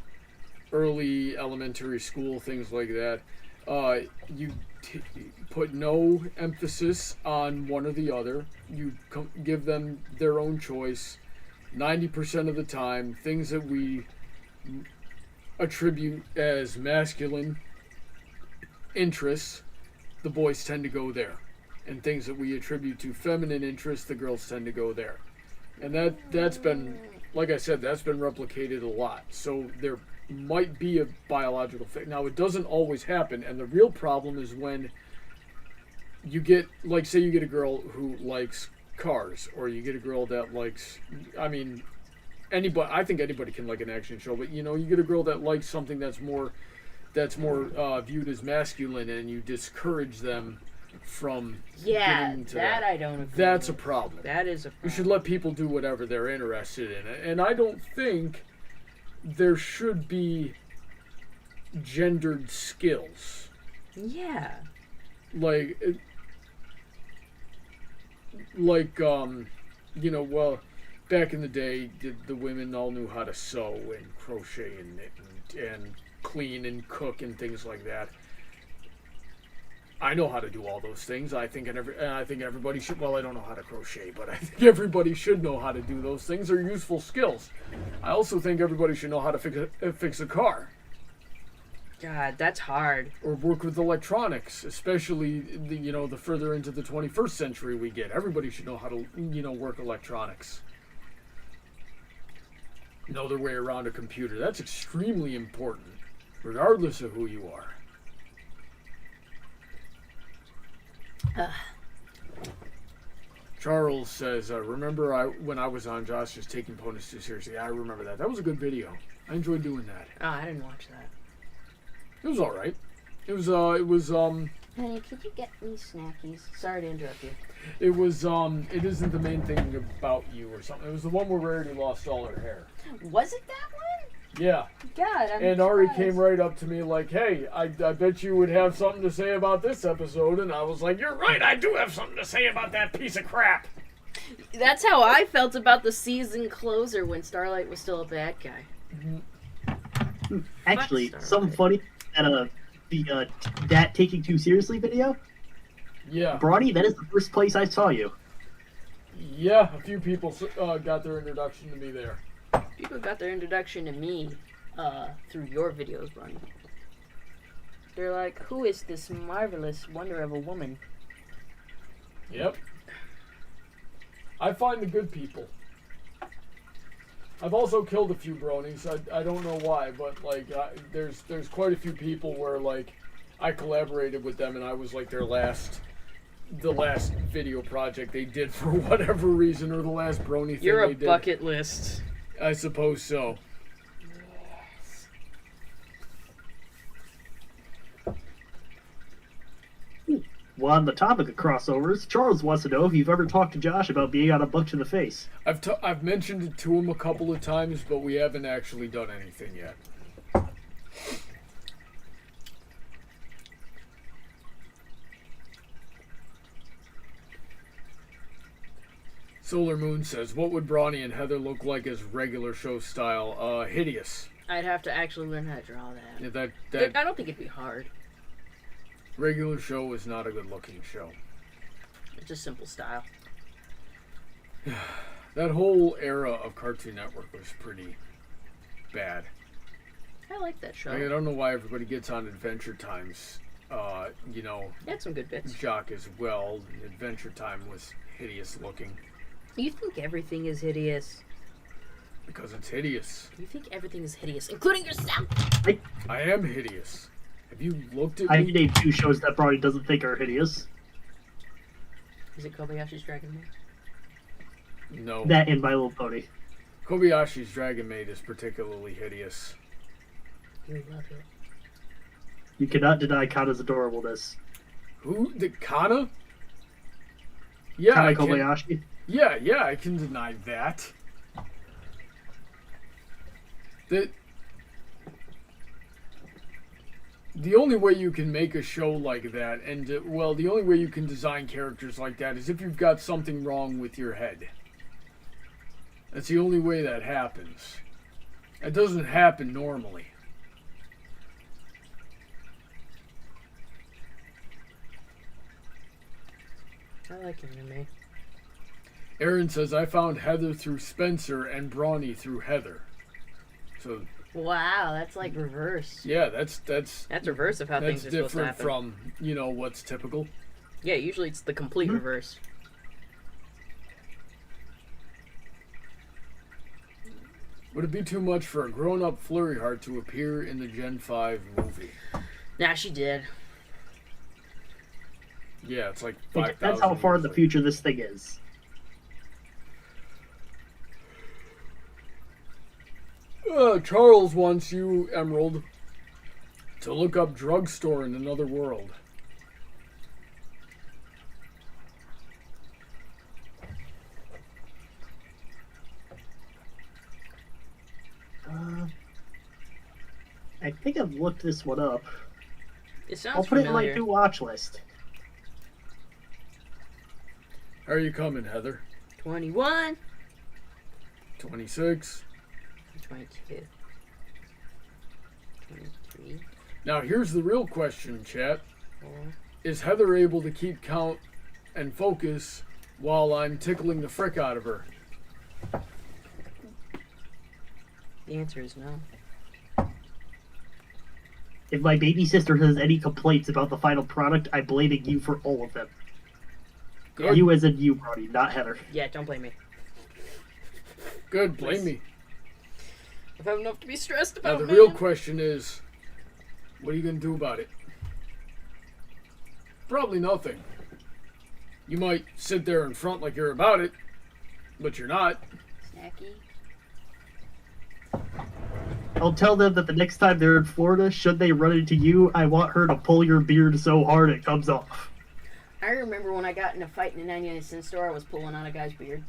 early elementary school, things like that. You put no emphasis on one or the other. You give them their own choice 90% of the time. Things that we attribute as masculine interests, the boys tend to go there. And things that we attribute to feminine interests, the girls tend to go there. And that's been, like I said, that's been replicated a lot. So there might be a biological thing. Now, it doesn't always happen, and the real problem is when you get, like, say you get a girl who likes cars, or you get a girl that likes, I mean, anybody, I think anybody can like an action show, but you know, you get a girl that likes something that's more viewed as masculine, and you discourage them from getting into that. I don't agree That's a with. problem. That is a problem. You should let people do whatever they're interested in, and I don't think there should be gendered skills. Yeah. Like you know, well, back in the day, the women all knew how to sew and crochet and knit and clean and cook and things like that. I know how to do all those things. I think everybody should. Well, I don't know how to crochet, but I think everybody should know how to do those things. They're useful skills. I also think everybody should know how to fix a car. God, that's hard. Or work with electronics, especially the further into the 21st century we get. Everybody should know how to work electronics. Know their way around a computer. That's extremely important, regardless of who you are. Charles says, remember when I was on, Josh just taking ponies too seriously. I remember that. That was a good video. I enjoyed doing that. Oh, I didn't watch that. It was all right. It was Honey, could you get me snackies? Sorry to interrupt you. it isn't the main thing about you or something. It was the one where Rarity lost all her hair. Was it that one? Yeah. God, I'm And Ari surprised. came right up to me like, hey, I bet you would have something to say about this episode. And I was like, you're right, I do have something to say about that piece of crap. That's how I felt about the season closer when Starlight was still a bad guy. Actually, Fuck some Starlight. funny the that taking too seriously video. Yeah. Bronny, that is the first place I saw you. Yeah, a few people got their introduction to me there. People got their introduction to me through your videos, Ronnie. They're like, who is this marvelous wonder of a woman? Yep. I find the good people. I've also killed a few bronies. I don't know why, but like there's quite a few people where like I collaborated with them and I was like the last video project they did for whatever reason, or the last brony thing You're they a did. bucket list. I suppose so. Well, on the topic of crossovers, Charles wants to know if you've ever talked to Josh about being on a book to the face. I've mentioned it to him a couple of times, but we haven't actually done anything yet. Solar Moon says, what would Brawny and Heather look like as regular show style? Hideous. I'd have to actually learn how to draw that. Yeah, that I don't think it'd be hard. regular show is not a good looking show. It's a simple style. That whole era of Cartoon Network was pretty bad. I like that show. I don't know why everybody gets on Adventure Times. It had some good bits. Jock as well. Adventure Time was hideous looking. You think everything is hideous? Because it's hideous. You think everything is hideous, including yourself? I am hideous. Have you looked at I me? can name 2 shows that Bronny doesn't think are hideous. Is it Kobayashi's Dragon Maid? No. That and My Little Pony. Kobayashi's Dragon Maid is particularly hideous. You love it. You cannot deny Kana's adorableness. Who? The Kana? Yeah, Kana I can, Kobayashi. yeah, I can deny that. The only way you can make a show like that, and well, the only way you can design characters like that is if you've got something wrong with your head. That's the only way that happens. That doesn't happen normally. I like anime. Aaron says, I found Heather through Spencer and Brawny through Heather. So, Wow, that's like reverse. yeah, that's That's reverse of how that's things are supposed to different happen. from, what's typical. Yeah, usually it's the complete reverse. Would it be too much for a grown-up Flurry Heart to appear in the Gen 5 movie? Nah, she did. Yeah, it's like It 5,000. depends how far in the usually. future this thing is. Charles wants you, Emerald, to look up drugstore in another world. I think I've looked this one up. It sounds I'll put it in familiar. my new watch list. How are you coming, Heather? 21. 26. 22. 23. Now, here's the real question, chat. 4. Is Heather able to keep count and focus while I'm tickling the frick out of her? The answer is no. If my baby sister has any complaints about the final product, I'm blaming you for all of them. Good. You as in you, Brody, not Heather. Yeah, don't blame me. Good, blame me. I've had enough to be stressed Now, about. the man. real question is, what are you going to do about it? Probably nothing. You might sit there in front like you're about it, but you're not. Snacky. I'll tell them that the next time they're in Florida, should they run into you, I want her to pull your beard so hard it comes off. I remember when I got in a fight in a 99-cent store, I was pulling on a guy's beard.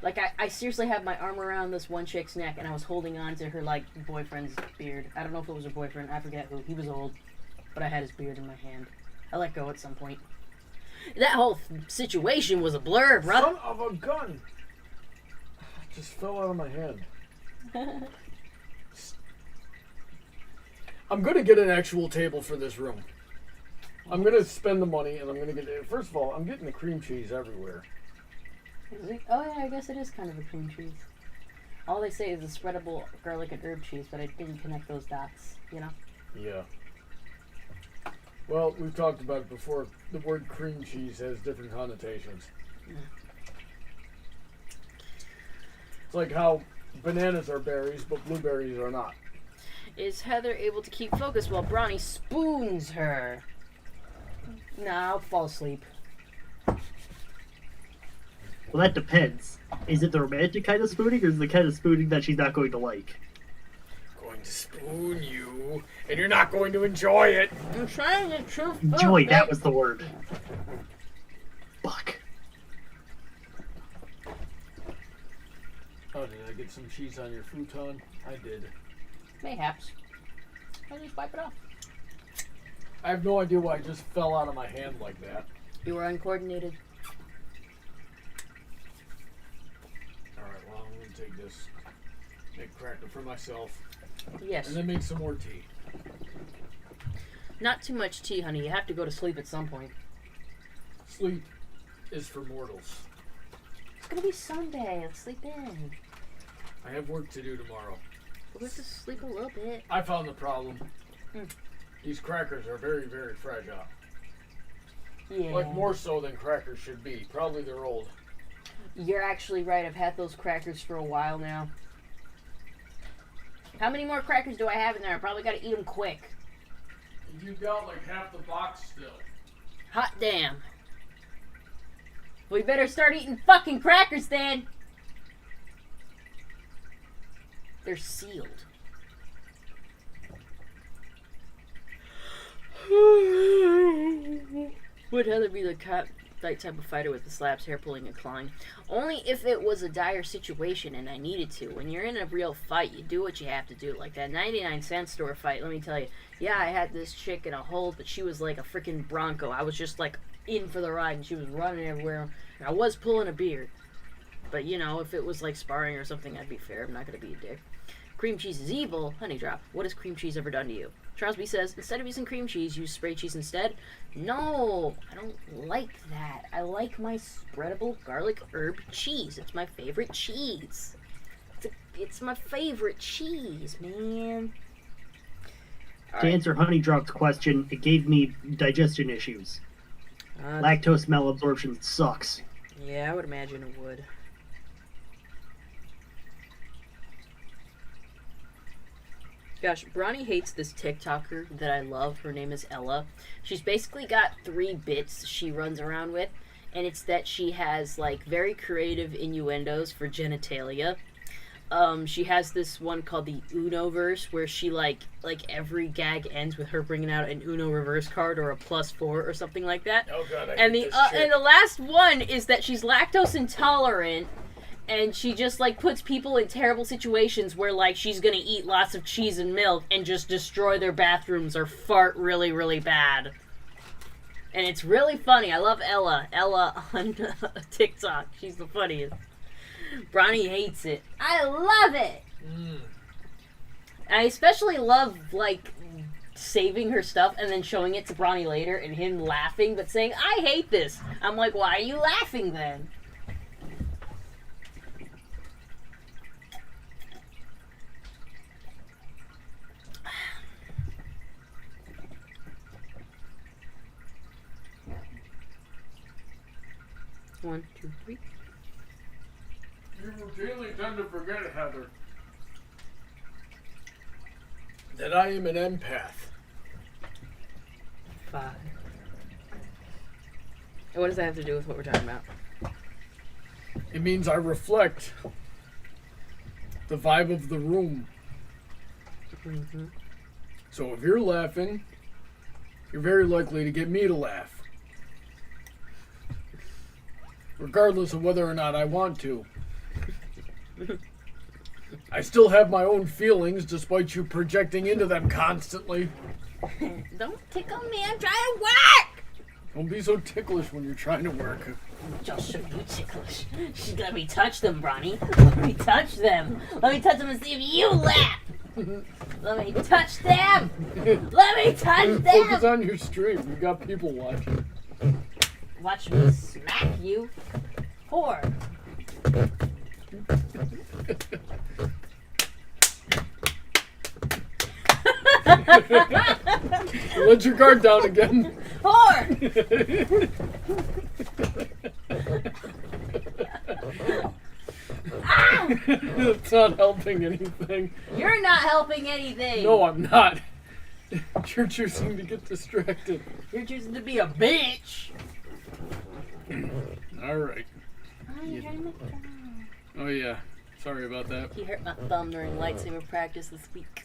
Like, I seriously had my arm around this one chick's neck, and I was holding on to her, like, boyfriend's beard. I don't know if it was her boyfriend. I forget who. He was old. But I had his beard in my hand. I let go at some point. That whole situation was a blur, brother. Son of a gun! It just fell out of my hand. I'm going to get an actual table for this room. I'm going to spend the money, and I'm going to get it. First of all, I'm getting the cream cheese everywhere. Is it? Oh, yeah, I guess it is kind of a cream cheese. All they say is a spreadable garlic and herb cheese, but I didn't connect those dots, you know? Yeah. Well, we've talked about it before. The word cream cheese has different connotations. It's like how bananas are berries, but blueberries are not. Is Heather able to keep focus while Brawny spoons her? Nah, I'll fall asleep. Well, that depends. Is it the romantic kind of spooning, or is it the kind of spooning that she's not going to like? Going to spoon you, and you're not going to enjoy it. I'm trying to truth. Enjoy, that was the word. Fuck. Oh, did I get some cheese on your futon? I did. Mayhaps. I'll just wipe it off. I have no idea why it just fell out of my hand like that. You were uncoordinated. Alright, well, I'm going to take this, make a cracker for myself, Yes. and then make some more tea. Not too much tea, honey. You have to go to sleep at some point. Sleep is for mortals. It's gonna be Sunday. Let's sleep in. I have work to do tomorrow. We'll have to sleep a little bit. I found the problem. Hmm. These crackers are very, very fragile. Yeah. Like, more so than crackers should be. Probably they're old. You're actually right. I've had those crackers for a while now. How many more crackers do I have in there? I probably gotta eat them quick. You've got like half the box still. Hot damn. We better start eating fucking crackers then. They're sealed. Would Heather be the type of fighter with the slaps, hair pulling, and clawing? Only if it was a dire situation and I needed to. When you're in a real fight, you do what you have to do. Like that 99-cent store fight, let me tell you. Yeah, I had this chick in a hold, but she was like a freaking bronco. I was just like in for the ride, and she was running everywhere. And I was pulling a beard. But, you know, if it was like sparring or something, I'd be fair. I'm not going to be a dick. Cream cheese is evil. Honey drop. What has cream cheese ever done to you? Charles B says, instead of using cream cheese, use spray cheese instead. No, I don't like that. I like my spreadable garlic herb cheese. It's my favorite cheese. It's my favorite cheese, man. To answer Honey Drop's question, it gave me digestion issues. Lactose malabsorption sucks. Yeah, I would imagine it would. Gosh, Bronny hates this TikToker that I love. Her name is Ella. She's basically got 3 bits she runs around with, and it's that she has, like, very creative innuendos for genitalia. She has this one called the Uno verse, where she, like every gag ends with her bringing out an Uno reverse card or a +4 or something like that. Oh god, and the last one is that she's lactose intolerant, and she just, like, puts people in terrible situations where, like, she's gonna eat lots of cheese and milk and just destroy their bathrooms or fart really, really bad. And it's really funny. I love Ella. Ella on TikTok. She's the funniest. Bronny hates it. I love it! I especially love, like, saving her stuff and then showing it to Bronny later and him laughing but saying, I hate this. I'm like, why are you laughing then? One, two, three. You routinely tend to forget, Heather, that I am an empath. 5. And what does that have to do with what we're talking about? It means I reflect the vibe of the room. Mm-hmm. So if you're laughing, you're very likely to get me to laugh. Regardless of whether or not I want to. I still have my own feelings despite you projecting into them constantly. Don't tickle me, I'm trying to work! Don't be so ticklish when you're trying to work. I'll show you ticklish. Let me touch them, Bronny. Let me touch them. Let me touch them and see if you laugh. Let me touch them. Let me touch them. Focus on your stream. You got people watching. Watch me smack you. Whore. Let your guard down again. Whore. Ah! It's not helping anything. You're not helping anything. No, I'm not. You're choosing to get distracted. You're choosing to be a bitch. Alright. Oh yeah. Sorry about that. He hurt my thumb during lightsaber practice this week.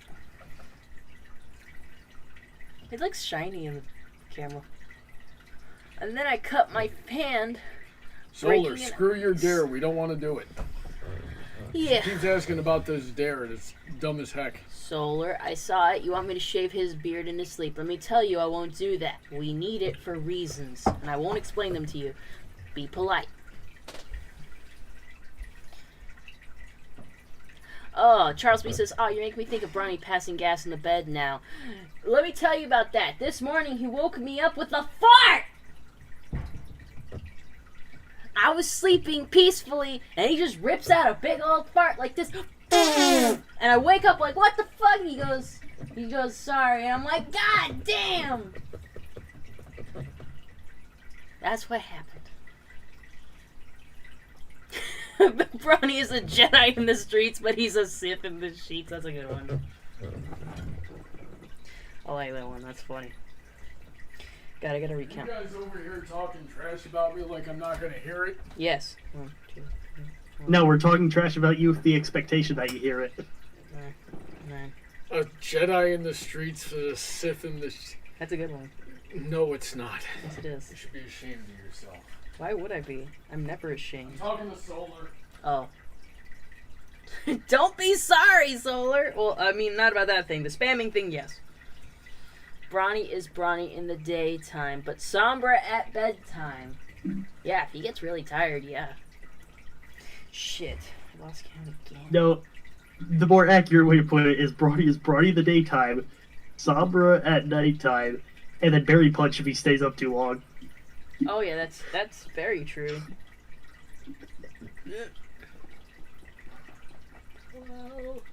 It looks shiny in the camera. And then I cut my hand. Solar, screw your dare. We don't want to do it. Yeah. She keeps asking about this dare. It's dumb as heck. Solar, I saw it. You want me to shave his beard in his sleep. Let me tell you, I won't do that. We need it for reasons. And I won't explain them to you. Be polite. Oh, Charles B says, oh, you make me think of Bronny passing gas in the bed now. Let me tell you about that. This morning, he woke me up with a fart! I was sleeping peacefully, and he just rips out a big old fart like this. And I wake up like, what the fuck? He goes, sorry. And I'm like, God damn! That's what happened. Bronny is a Jedi in the streets, but he's a Sith in the sheets. That's a good one. I like that one. That's funny. God, I gotta You recount. guys over here talking trash about me like I'm not gonna hear it. Yes. 1, 2, 3, 4, No, we're talking trash about you with the expectation that you hear it. 9, 9. A Jedi in the streets, a Sith in the... That's a good one. No, it's not. Yes, it is. You should be ashamed of yourself. Why would I be? I'm never I'm ashamed. talking to Solar. Oh. Don't be sorry, Solar. Well, I mean, not about that thing. The spamming thing, yes. Brawny is brawny in the daytime, but Sombra at bedtime. Yeah, if he gets really tired, yeah. Shit. I lost count again. No, the more accurate way to put it is Brawny in the daytime, Sombra at nighttime, and then Berry Punch if he stays up too long. Oh, yeah, that's very true. Well...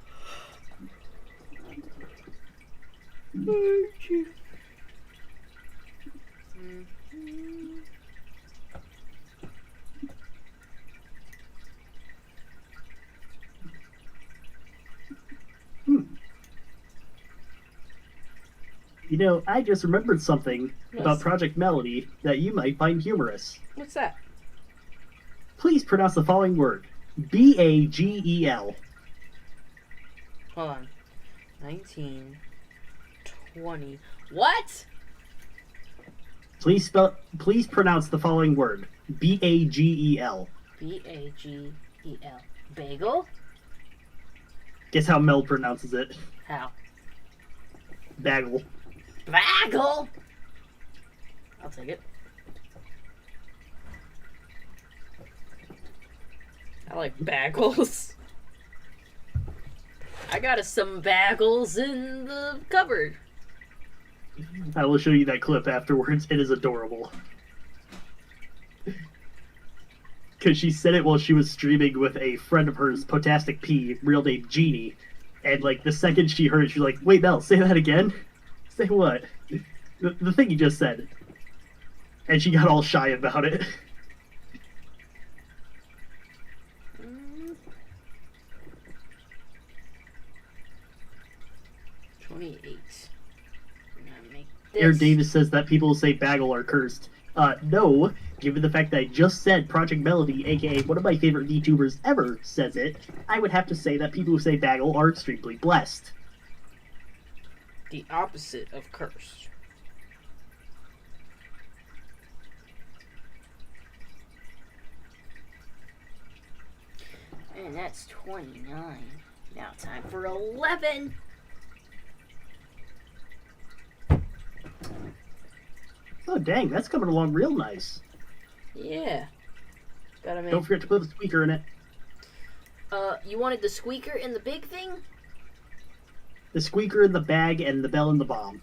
You know, I just remembered something Yes. about Project Melody that you might find humorous. What's that? Please pronounce the following word. Bagel. Hold on. 19, 20. What? Please pronounce the following word. Bagel. B-A-G-E-L. Bagel? Guess how Mel pronounces it. How? Bagel. Bagel? I'll take it. I like bagels. I got us some bagels in the cupboard. I will show you that clip afterwards. It is adorable. Because she said it while she was streaming with a friend of hers, Potastic P, real name Jeannie. And, like, the second she heard it, she's like, wait, Mel, say that again? Say what? The thing you just said. And she got all shy about it. 28. I'm gonna make this. Aaron Davis says that people who say bagel are cursed. No, given the fact that I just said Project Melody, aka one of my favorite VTubers ever, says it, I would have to say that people who say bagel are extremely blessed. The opposite of cursed. And that's 29. Now time for 11. Oh, dang, that's coming along real nice. Yeah. Gotta make. Don't forget to put the squeaker in it. You wanted the squeaker in the big thing? The squeaker in the bag and the bell in the bomb.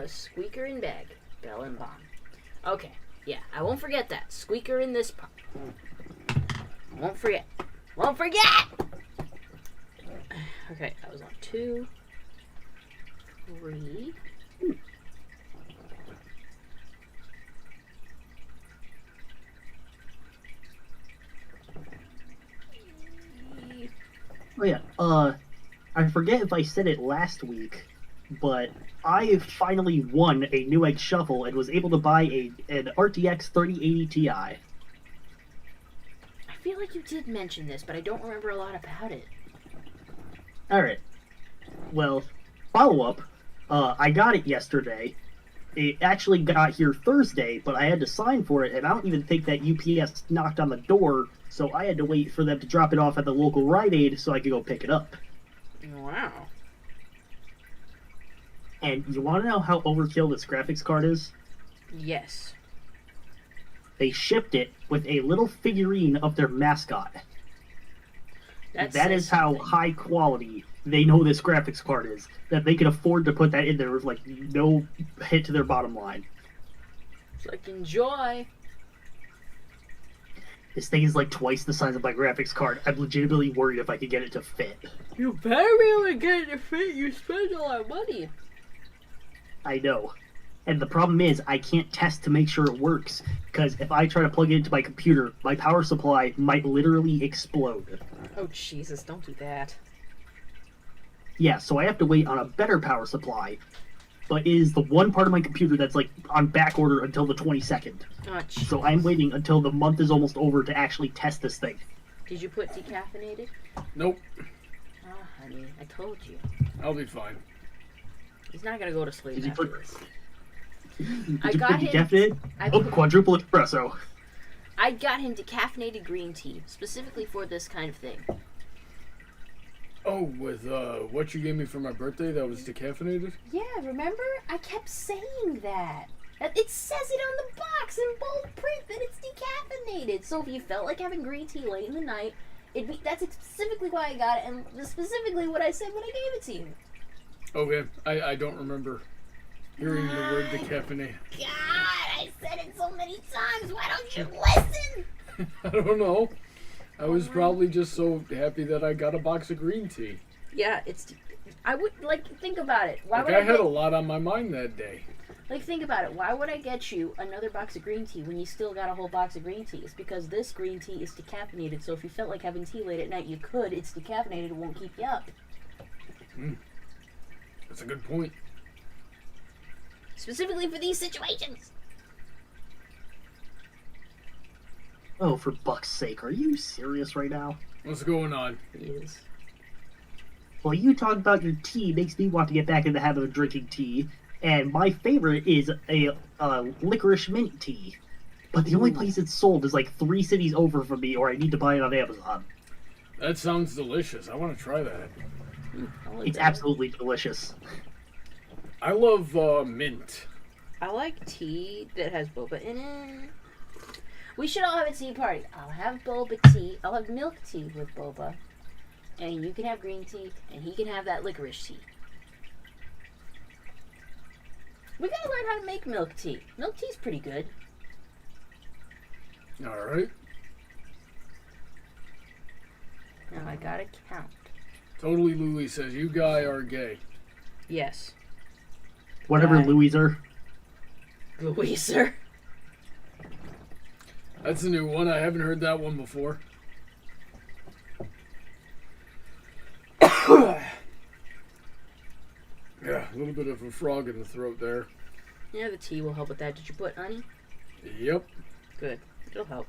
Squeaker in bag, bell and bomb. Okay, yeah, I won't forget that. Squeaker in this pot. Won't forget. Won't forget! Okay, I was on 2, 3. Oh yeah, I forget if I said it last week, but I finally won a Newegg Shuffle and was able to buy an RTX 3080 Ti. I feel like you did mention this, but I don't remember a lot about it. Alright. Well, follow-up. I got it yesterday. It actually got here Thursday, but I had to sign for it, and I don't even think that UPS knocked on the door, so I had to wait for them to drop it off at the local Rite Aid so I could go pick it up. Wow. And you want to know how overkill this graphics card is? Yes. They shipped it with a little figurine of their mascot. That is how high quality they know this graphics card is. That they can afford to put that in there with, like, no hit to their bottom line. It's like, enjoy. This thing is like twice the size of my graphics card. I'm legitimately worried if I could get it to fit. You better be able to get it to fit. You spend a lot of money. I know. And the problem is, I can't test to make sure it works. Because if I try to plug it into my computer, my power supply might literally explode. Oh, Jesus, don't do that. Yeah, so I have to wait on a better power supply. but it is the one part of my computer that's like on back order until the 22nd. Oh, So I'm waiting until the month is almost over to actually test this thing. Did you put decaffeinated? Nope. Oh, honey, I told you. I'll be fine. He's not gonna go to sleep Did you after put- this. Did I you got put him- decaffeinated? I Oh, put- quadruple espresso. I got him decaffeinated green tea, specifically for this kind of thing. Oh, with what you gave me for my birthday that was decaffeinated? Yeah, remember? I kept saying that. It says it on the box in bold print that it's decaffeinated. So if you felt like having green tea late in the night, that's specifically why I got it, and specifically what I said when I gave it to you. Okay, I don't remember hearing the word decaffeinated. God, I said it so many times. Why don't you listen? I don't know. I was probably just so happy that I got a box of green tea. Yeah, I would, think about it. Why Like, would I had a lot on my mind that day. think about it. Why would I get you another box of green tea when you still got a whole box of green tea? It's because this green tea is decaffeinated, so if you felt like having tea late at night, you could. It's decaffeinated. It won't keep you up. That's a good point. Specifically for these situations. Oh, for buck's sake, are you serious right now? What's going on? Yes. Well, you talk about your tea makes me want to get back in the habit of drinking tea, and my favorite is a licorice mint tea. But the only place it's sold is like 3 cities over from me, or I need to buy it on Amazon. That sounds delicious. I want to try that. It's absolutely delicious. I love mint. I like tea that has boba in it. We should all have a tea party. I'll have boba tea. I'll have milk tea with boba. And you can have green tea. And he can have that licorice tea. We gotta learn how to make milk tea. Milk tea's pretty good. All right. Now I gotta count. Totally Louie says, you guy are gay. Yes. Whatever, Right. Louiser. Louiser. That's a new one. I haven't heard that one before. Yeah, a little bit of a frog in the throat there. Yeah, the tea will help with that. Did you put honey? Yep. Good. It'll help.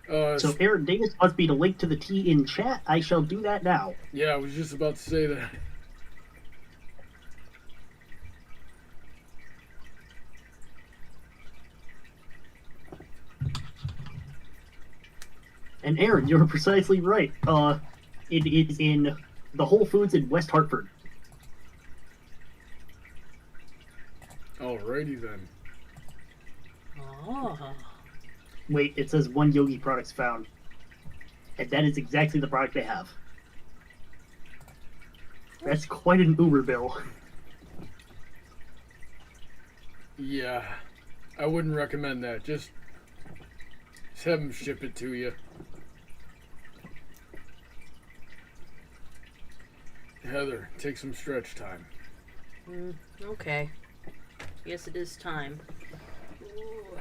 So Aaron Davis wants me to link to the tea in chat. I shall do that now. Yeah, I was just about to say that. And Aaron, you're precisely right. It is in the Whole Foods in West Hartford. Alrighty then. Oh. Wait, it says one Yogi products found. And that is exactly the product they have. That's quite an Uber bill. Yeah, I wouldn't recommend that. Just have them ship it to you. Heather, take some stretch time. Okay. Guess it is time. Ooh.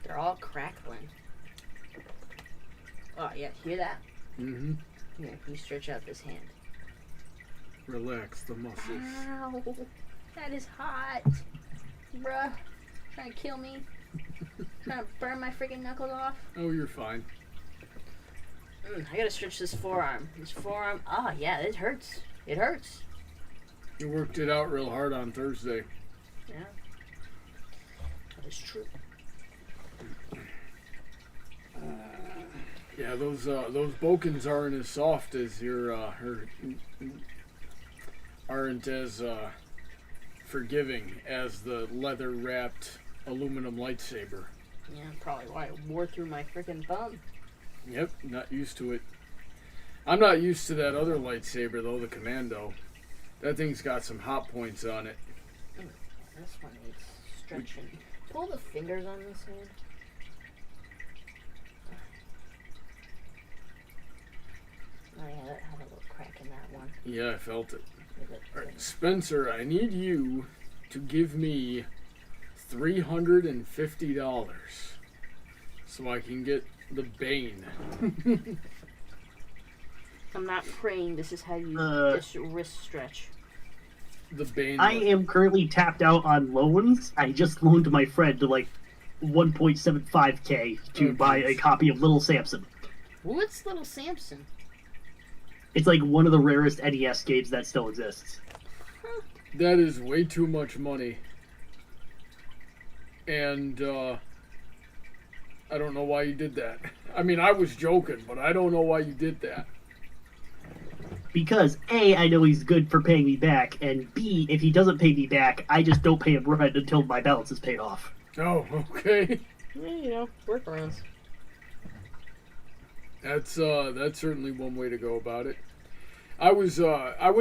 They're all crackling. Oh, yeah, hear that? Mm-hmm. Here, you stretch out this hand. Relax the muscles. Ow, that is hot. Bruh, trying to kill me. Trying to burn my freaking knuckles off. Oh, you're fine. I gotta stretch this forearm. This forearm, yeah, it hurts. It hurts. You worked it out real hard on Thursday. Yeah. That is true. Yeah, those Bokens aren't as soft as your aren't as forgiving as the leather wrapped aluminum lightsaber. Yeah, probably why it wore through my freaking thumb. Yep, not used to it. I'm not used to that other lightsaber though, the Commando. That thing's got some hot points on it. This one needs stretching. Pull the fingers on this hand. Oh yeah, that had a little crack in that one. Yeah, I felt it. With it. Alright, Spencer, I need you to give me $350 so I can get the Bane. I'm not praying. This is how you just wrist stretch. The Bane. I am currently tapped out on loans. I just loaned my friend like 1.75K to buy a copy of Little Samson. What's Little Samson? It's like one of the rarest NES games that still exists. That is way too much money. And I don't know why you did that. I mean, I was joking, but I don't know why you did that. Because A, I know he's good for paying me back, and B, if he doesn't pay me back, I just don't pay him rent until my balance is paid off. Oh, okay. Yeah, you know, workarounds. That's certainly one way to go about it. I went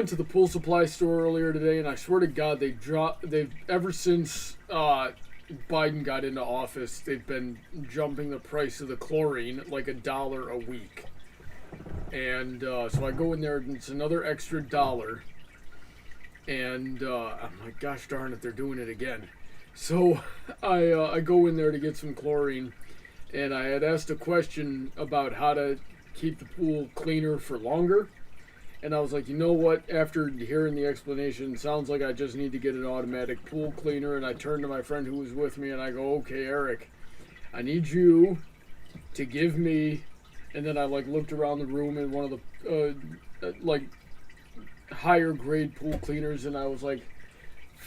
to the pool supply store earlier today, and I swear to God, they've ever since Biden got into office, they've been jumping the price of the chlorine like $1 a week. And so I go in there, and it's another extra $1. And I'm like, gosh darn it, they're doing it again. So I go in there to get some chlorine, and I had asked a question about how to keep the pool cleaner for longer. And I was like, you know what? After hearing the explanation, it sounds like I just need to get an automatic pool cleaner. And I turned to my friend who was with me, and I go, okay, Eric, I need you to give me. And then I looked around the room, and one of the higher grade pool cleaners, and I was like,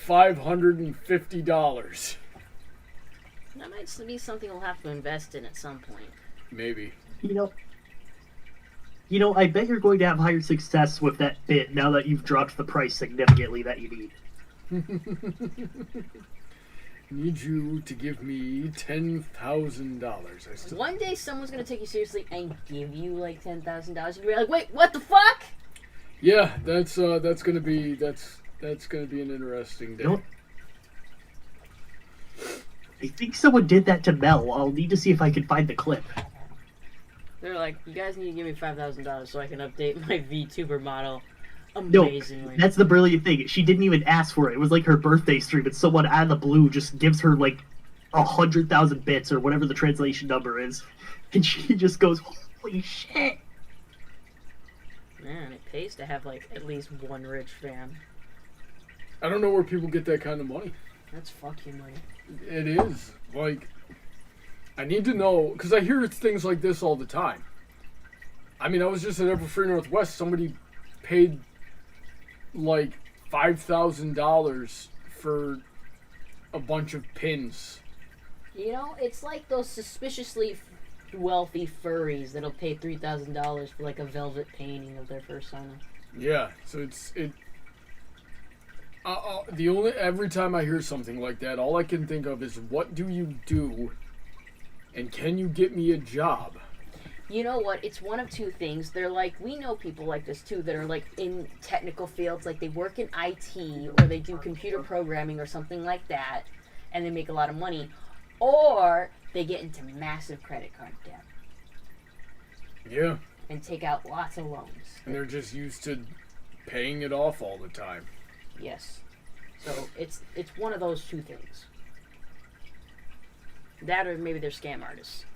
$550. That might be something we'll have to invest in at some point. Maybe. You know, I bet you're going to have higher success with that bit now that you've dropped the price significantly that you need. Need you to give me $10,000. One day someone's gonna take you seriously and give you like $10,000. You'll be like, wait, what the fuck? Yeah, that's gonna be an interesting day. You know, I think someone did that to Mel. I'll need to see if I can find the clip. They're like, you guys need to give me $5,000 so I can update my VTuber model No, amazingly. that's the brilliant thing. She didn't even ask for it. It was like her birthday stream, and someone out of the blue just gives her like 100,000 bits or whatever the translation number is, and she just goes, "Holy shit!" Man, it pays to have like at least one rich fan. I don't know where people get that kind of money. That's fucking money. It is. Like, I need to know, because I hear things like this all the time. I mean, I was just at Everfree Northwest. Somebody paid like $5,000 for a bunch of pins. You know, it's like those suspiciously wealthy furries that'll pay $3,000 for like a velvet painting of their persona. Yeah, so every time I hear something like that, all I can think of is, what do you do, and can you get me a job? You know what? It's one of two things. They're like, we know people like this too that are like in technical fields, like they work in IT or they do computer programming or something like that, and they make a lot of money. Or they get into massive credit card debt. Yeah. And take out lots of loans. And they're just used to paying it off all the time. Yes. So it's one of those two things. That or maybe they're scam artists.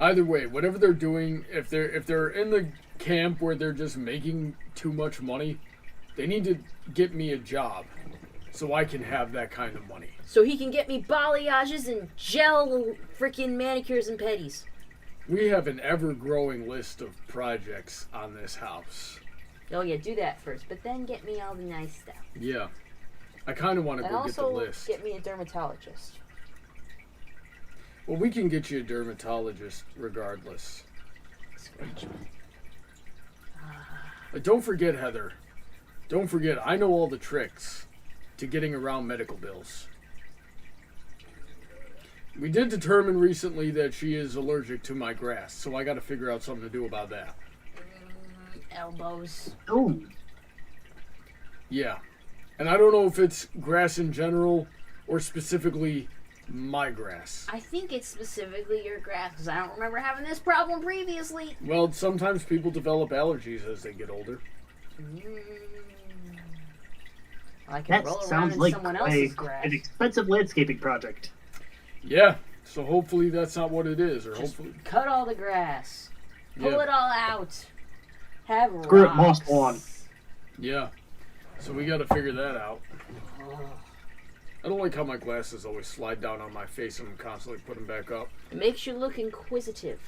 Either way, whatever they're doing, if they're in the camp where they're just making too much money, they need to get me a job so I can have that kind of money. So he can get me balayages and gel freaking manicures and pedis. We have an ever-growing list of projects on this house. Oh yeah, do that first, but then get me all the nice stuff. Yeah. I kind of want to go get the also list. Get me a dermatologist. Well, we can get you a dermatologist regardless. But don't forget, Heather. Don't forget, I know all the tricks to getting around medical bills. We did determine recently that she is allergic to my grass, so I got to figure out something to do about that. Elbows. Oh, Yeah. And I don't know if it's grass in general or specifically my grass. I think it's specifically your grass, because I don't remember having this problem previously. Well, sometimes people develop allergies as they get older. I can that roll around sounds in like someone else's grass. an expensive landscaping project. Yeah. So hopefully that's not what it is, or Just hopefully cut all the grass. Pull it all out. have Screw it, rocks. Moss Lawn. Yeah. So we got to figure that out. I don't like how my glasses always slide down on my face and I'm constantly putting them back up. It makes you look inquisitive.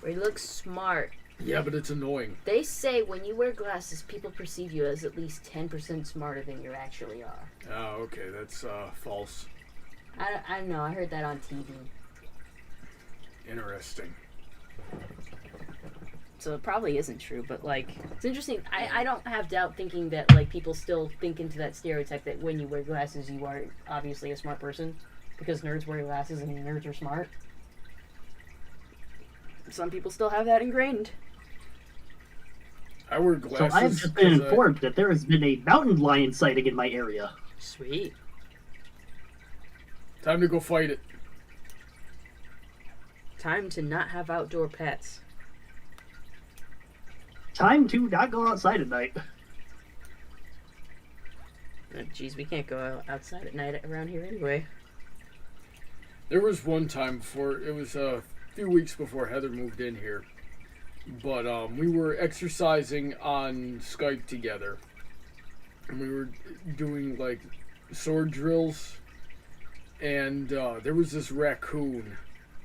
Or you look smart. Yeah, but it's annoying. They say when you wear glasses, people perceive you as at least 10% smarter than you actually are. Oh, okay. That's false. I know. I heard that on TV. Interesting. So it probably isn't true, but like it's interesting. I don't have doubt thinking that like people still think into that stereotype that when you wear glasses you are obviously a smart person because nerds wear glasses and nerds are smart. Some people still have that ingrained. I wear So glasses. I have just been 'cause informed that there has been a mountain lion sighting in my area. Sweet. Time to go fight it. Time to not have outdoor pets. Time to not go outside at night. Jeez, we can't go outside at night around here anyway. There was one time before, it was a few weeks before Heather moved in here, but we were exercising on Skype together, and we were doing like sword drills, and there was this raccoon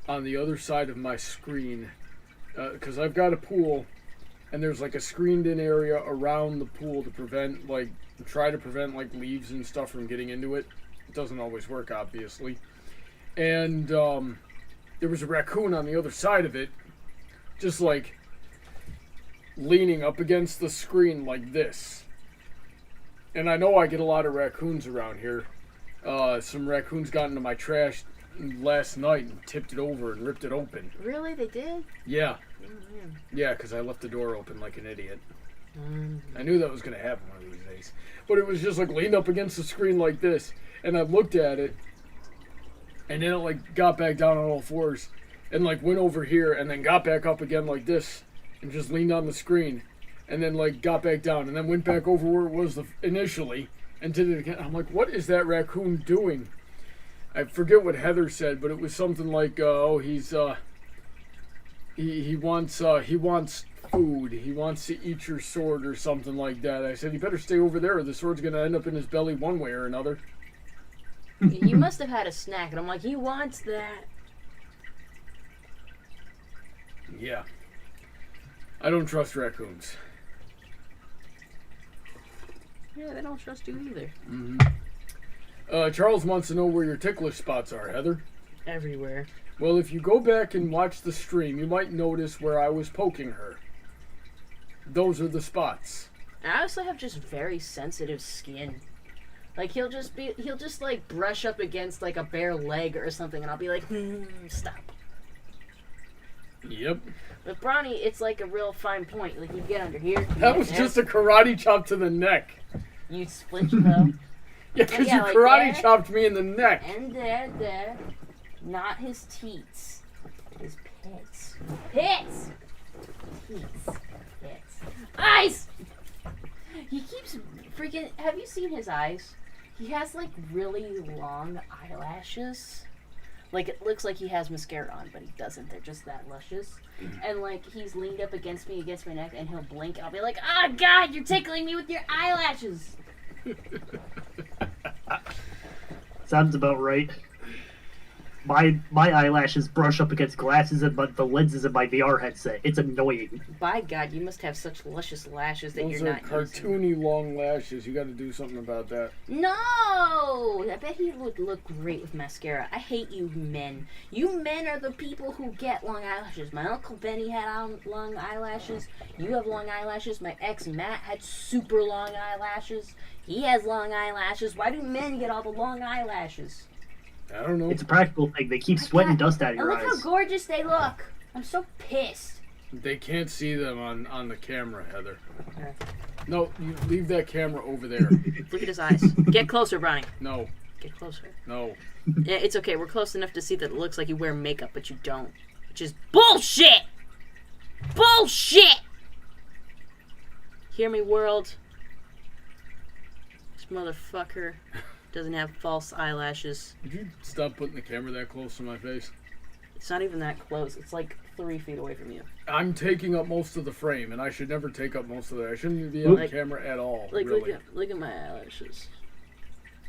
on the other side of my screen, because I've got a pool, and there's like a screened in area around the pool to prevent try to prevent like leaves and stuff from getting into it. It doesn't always work, obviously. And there was a raccoon on the other side of it, just like leaning up against the screen like this. And I know I get a lot of raccoons around here. Some raccoons got into my trash last night and tipped it over and ripped it open. Really? They did? Yeah. Oh, Yeah, because I left the door open like an idiot. I knew that was going to happen one of these days. But it was just like leaned up against the screen like this. And I looked at it. And then it like got back down on all fours. And like went over here and then got back up again like this. And just leaned on the screen. And then like got back down. And then went back over where it was initially. And did it again. I'm like, what is that raccoon doing? I forget what Heather said, but it was something like, he wants food. He wants to eat your sword or something like that. I said, you better stay over there or the sword's going to end up in his belly one way or another. You must have had a snack, and I'm like, he wants that. Yeah. I don't trust raccoons. Yeah, they don't trust you either. Charles wants to know where your ticklish spots are, Heather. Everywhere. Well, if you go back and watch the stream, you might notice where I was poking her. Those are the spots. I also have just very sensitive skin. Like he'll just like brush up against like a bare leg or something, and I'll be like, stop. Yep. With Bronny, it's like a real fine point. Like you get under here. That was just a karate chop to the neck. You split though. Yeah, because Yeah, you like karate that. chopped me in the neck. And there. Not his teats. His pits. Pits! Teats. Pits. Eyes! He keeps freaking... Have you seen his eyes? He has, like, really long eyelashes. Like, it looks like he has mascara on, but he doesn't. They're just that luscious. And, like, he's leaned up against me, against my neck, and he'll blink, and I'll be like, oh, God, you're tickling me with your eyelashes! Sounds about right. My eyelashes brush up against glasses and the lenses of my VR headset. It's annoying. By God, you must have such luscious lashes that Those you're are not cartoony using. long lashes. You got to do something about that. No! I bet he would look great with mascara. I hate you men. You men are the people who get long eyelashes. My Uncle Benny had long eyelashes. You have long eyelashes. My ex Matt had super long eyelashes. He has long eyelashes. Why do men get all the long eyelashes? I don't know. It's a practical thing. They keep sweating dust out of And your look how eyes. gorgeous they look. I'm so pissed. They can't see them on the camera, Heather. Okay. No, you leave that camera over there. Look at his eyes. Get closer, Bronny. No, Get closer. no. Yeah, it's okay. We're close enough to see that it looks like you wear makeup, but you don't. Which is bullshit! Bullshit! Hear me, world. This motherfucker doesn't have false eyelashes. Would you stop putting the camera that close to my face? It's not even that close. It's like 3 feet away from you. I'm taking up most of the frame, and I should never take up most of it. I shouldn't even be on Like- camera at all. Like, really. look at my eyelashes.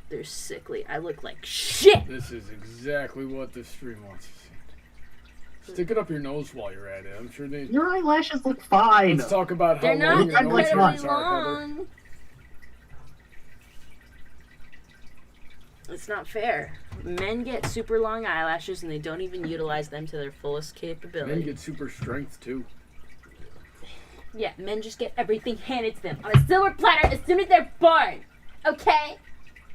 They're sickly. I look like shit. This is exactly what this stream wants to see. Stick it up your nose while you're at it. I'm sure they. Your eyelashes look fine. Let's talk about how They're not long your nose incredibly hairs are, Heather. long. It's not fair. Men get super long eyelashes and they don't even utilize them to their fullest capability. Men get super strength too. Yeah, men just get everything handed to them on a silver platter as soon as they're born. Okay?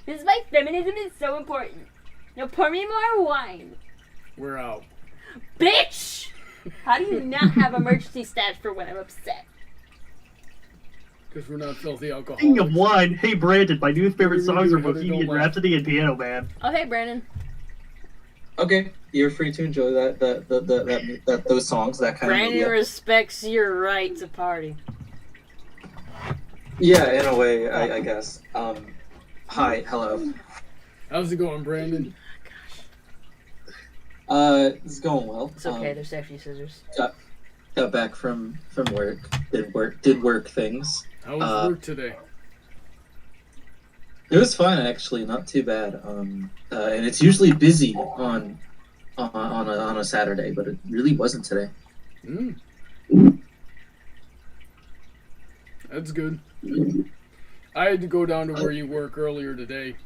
This is why feminism is so important. Now pour me more wine. We're out. Bitch! How do you not have emergency stats for when I'm upset? Because we're not filthy alcoholics. Speaking of wine, hey Brandon, my new favorite songs are Heather, Bohemian don't laugh. Rhapsody and Piano Man. Oh, hey, Brandon. Okay, you're free to enjoy those songs, that kind of Brandon media. respects your right to party. Yeah, in a way, I guess. Hi, hello. How's it going, Brandon? It's going well. It's okay, there's safety scissors. Got back from work. Did work things. How was work today? It was fine actually, not too bad. And it's usually busy on a Saturday, but it really wasn't today. That's good. I had to go down to where you work earlier today,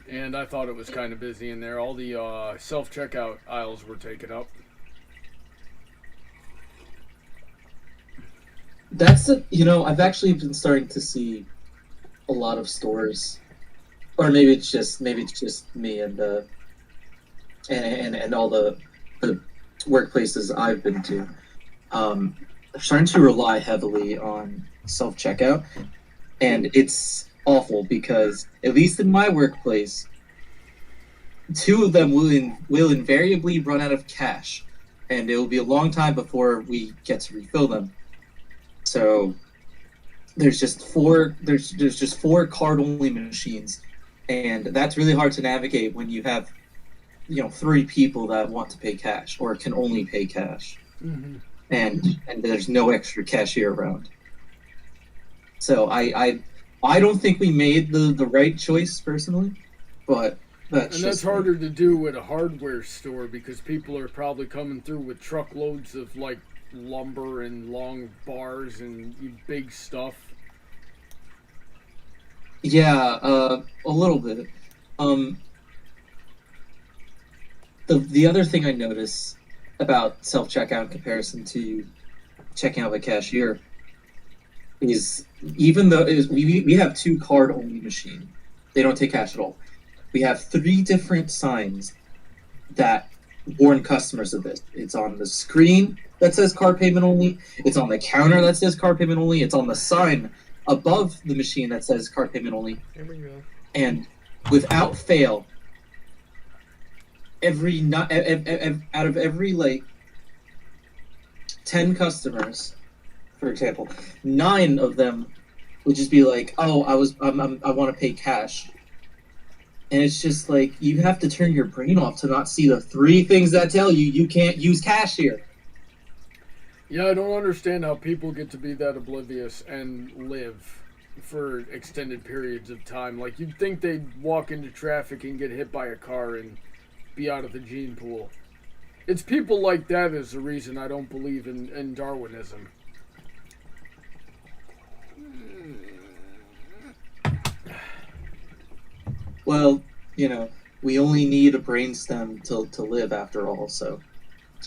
and I thought it was kind of busy in there. All the self-checkout aisles were taken up. I've actually been starting to see a lot of stores, or maybe it's just me and all the workplaces I've been to. They're starting to rely heavily on self-checkout, and it's awful because at least in my workplace, 2 of them will invariably run out of cash, and it will be a long time before we get to refill them. So there's just 4 card-only machines, and that's really hard to navigate when you have 3 people that want to pay cash or can only pay cash. Mm-hmm. And there's no extra cashier around. So I don't think we made the right choice personally, but That's harder to do at a hardware store because people are probably coming through with truckloads of like lumber and long bars and big stuff. Yeah, a little bit. The other thing I notice about self-checkout in comparison to checking out the cashier is even though we have 2 card-only machine, they don't take cash at all. We have 3 different signs that warn customers of this. It's on the screen that says card payment only. It's on the counter that says card payment only. It's on the sign above the machine that says card payment only. There we go. And without fail, out of every like 10 customers, for example, 9 of them would just be like, "Oh, I want to pay cash," and it's just like you have to turn your brain off to not see the 3 things that tell you can't use cash here. Yeah, I don't understand how people get to be that oblivious and live for extended periods of time. Like, you'd think they'd walk into traffic and get hit by a car and be out of the gene pool. It's people like that is the reason I don't believe in Darwinism. Well, we only need a brainstem to live after all, so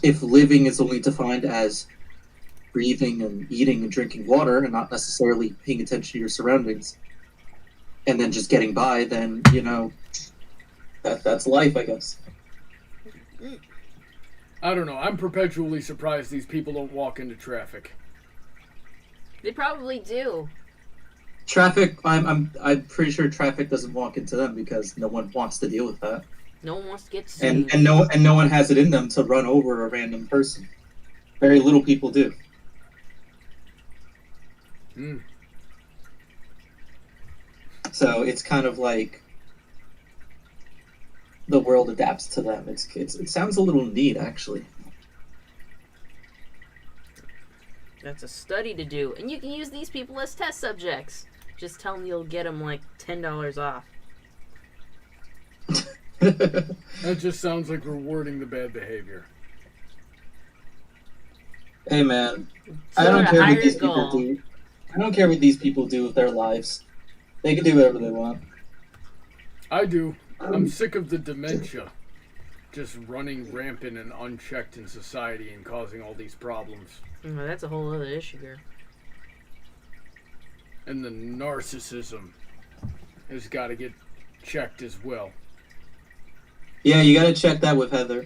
if living is only defined as breathing and eating and drinking water and not necessarily paying attention to your surroundings and then just getting by, then that's life, I guess. I don't know. I'm perpetually surprised these people don't walk into traffic. They probably do. Traffic, I'm pretty sure traffic doesn't walk into them because no one wants to deal with that. No one wants to get seen. And no one has it in them to run over a random person. Very little people do. So it's kind of like the world adapts to them. It sounds a little neat, actually. That's a study to do. And you can use these people as test subjects. Just tell them you'll get them like $10 off. That just sounds like rewarding the bad behavior. Hey man, So I don't a care what higher these goal. people do. I don't care what these people do with their lives. They can do whatever they want. I do. I'm sick of the dementia just running rampant and unchecked in society and causing all these problems. That's a whole other issue here. And the narcissism has got to get checked as well. Yeah, you gotta check that with Heather.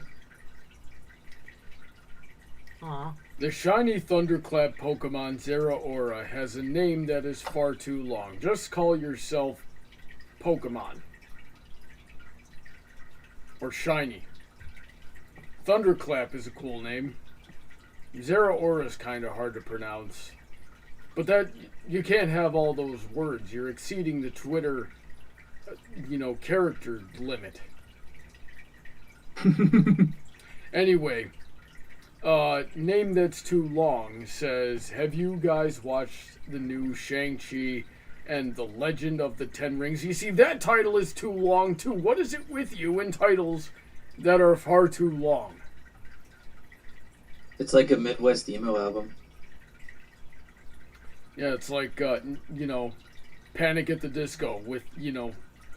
Aw. The shiny thunderclap Pokemon Zeraora has a name that is far too long. Just call yourself Pokemon. Or shiny. Thunderclap is a cool name. Zeraora is kind of hard to pronounce. But that, you can't have all those words. You're exceeding the Twitter, character limit. Anyway, name that's too long says, have you guys watched the new Shang-Chi and the Legend of the Ten Rings? You see, that title is too long too. What is it with you in titles that are far too long? It's like a Midwest emo album. Yeah, it's like, Panic at the Disco with,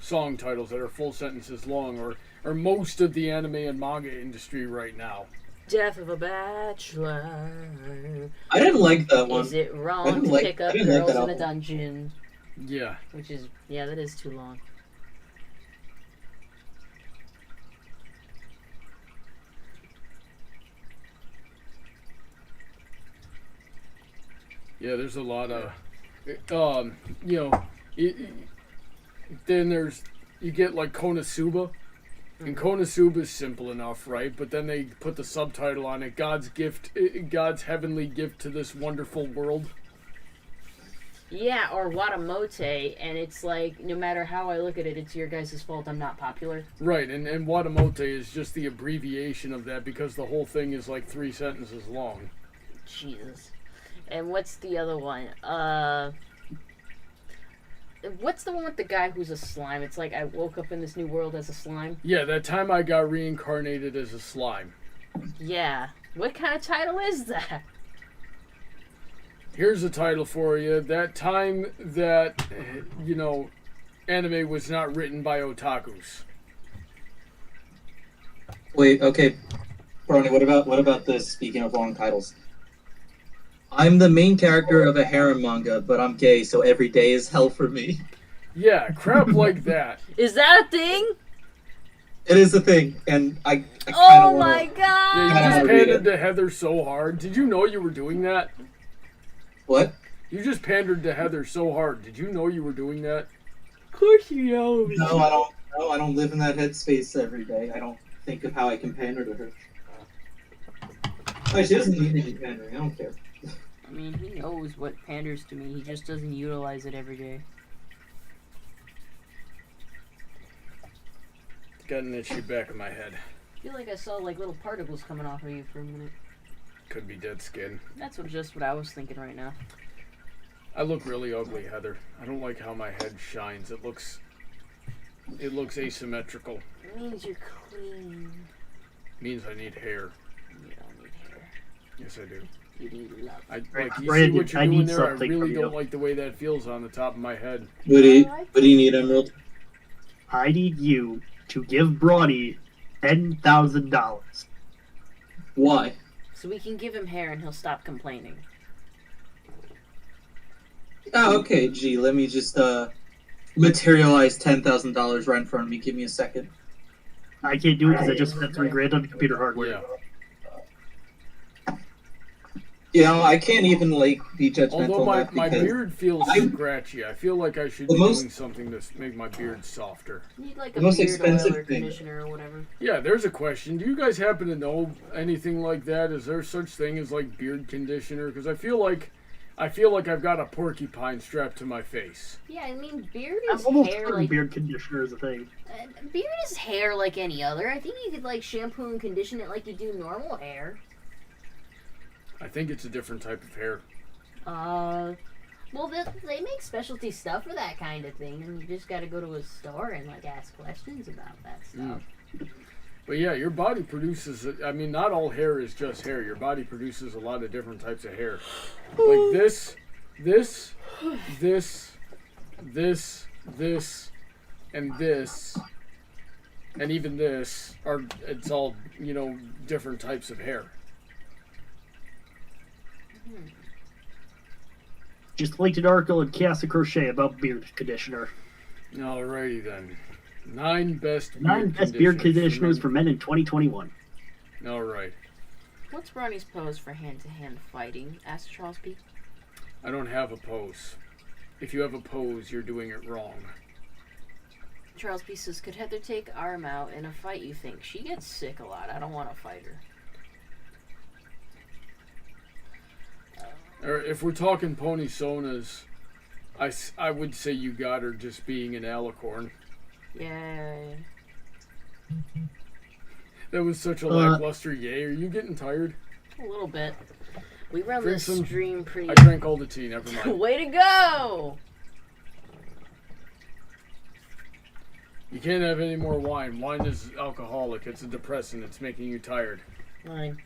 song titles that are full sentences long, or most of the anime and manga industry right now. Death of a Bachelor. I didn't like that one. Is it I wrong didn't to like- pick I up didn't like girls that in a album. dungeon? Yeah. Which is, yeah, that is too long. Yeah, there's a lot of, then you get like Konosuba, and Konosuba is simple enough, right? But then they put the subtitle on it, God's heavenly gift to this wonderful world. Yeah, or Watamote, and it's like, no matter how I look at it, it's your guys' fault I'm not popular. Right, and Watamote is just the abbreviation of that because the whole thing is like 3 sentences long. Jesus. And what's the other one? What's the one with the guy who's a slime? It's like I woke up in this new world as a slime. Yeah, that time I got reincarnated as a slime. Yeah. What kind of title is that? Here's a title for you. That time that, anime was not written by otakus. Wait, okay. Brony, what about this, speaking of long titles? I'm the main character of a harem manga, but I'm gay, so every day is hell for me. Yeah, crap like that. Is that a thing? It is a thing, and I kind of Oh want my to... god! Yeah, you I just wanna read pandered it. to Heather so hard. Did you know you were doing that? What? You just pandered to Heather so hard. Did you know you were doing that? Of course you know. No, I don't. No, I don't live in that headspace every day. I don't think of how I can pander to her. Oh, she doesn't need to be pandering. I don't care. I mean, he knows what panders to me. He just doesn't utilize it every day. Got an itchy back of my head. I feel like I saw like little particles coming off of you for a minute. Could be dead skin. That's just what I was thinking right now. I look really ugly, Heather. I don't like how my head shines. It looks asymmetrical. It means you're clean. Means I need hair. You don't need hair. Yes, I do. You need love. You see Brandon, what you're I doing need there? I something really from you. don't like the way that feels on the top of my head. What do you need, Emerald? I need you to give Brawny $10,000. Why? So we can give him hair and he'll stop complaining. Oh, okay, gee, let me just materialize $10,000 right in front of me. Give me a second. I can't do it because I just spent $3,000 on computer hardware. Yeah. You know, I can't even be judgmental Although on that my because beard feels I'm- scratchy, I feel like I should The be most- doing something to make my beard softer. You need like The a most beard expensive oil or thing. conditioner or whatever. Yeah, there's a question. Do you guys happen to know anything like that? Is there such thing as like beard conditioner? Because I feel like I've got a porcupine strapped to my face. Yeah, I mean, beard I'm is almost hair certain like beard conditioner is a thing. beard is hair like any other. I think you could like shampoo and condition it like you do normal hair. I think it's a different type of hair. Well, they make specialty stuff for that kind of thing, and you just got to go to a store and like ask questions about that stuff. But yeah, your body produces. I mean, not all hair is just hair. Your body produces a lot of different types of hair. Like this, and this, and even this are. It's all different types of hair. Just linked an article in Chaos and Crochet about beard conditioner. Alrighty then. 9 best beard conditioners for men in 2021. Alright. What's Ronnie's pose for hand-to-hand fighting? Asked Charles P. I don't have a pose. If you have a pose, you're doing it wrong. Charles P says, could Heather take Arm out in a fight, you think? She gets sick a lot. I don't want to fight her. Or if we're talking pony sonas, I would say you got her just being an alicorn. Yay. That was such a lackluster yay. Are you getting tired? A little bit. We run Drink this some- stream pretty... I drank all the tea, never mind. Way to go! You can't have any more wine. Wine is alcoholic. It's a depressant. It's making you tired. Fine.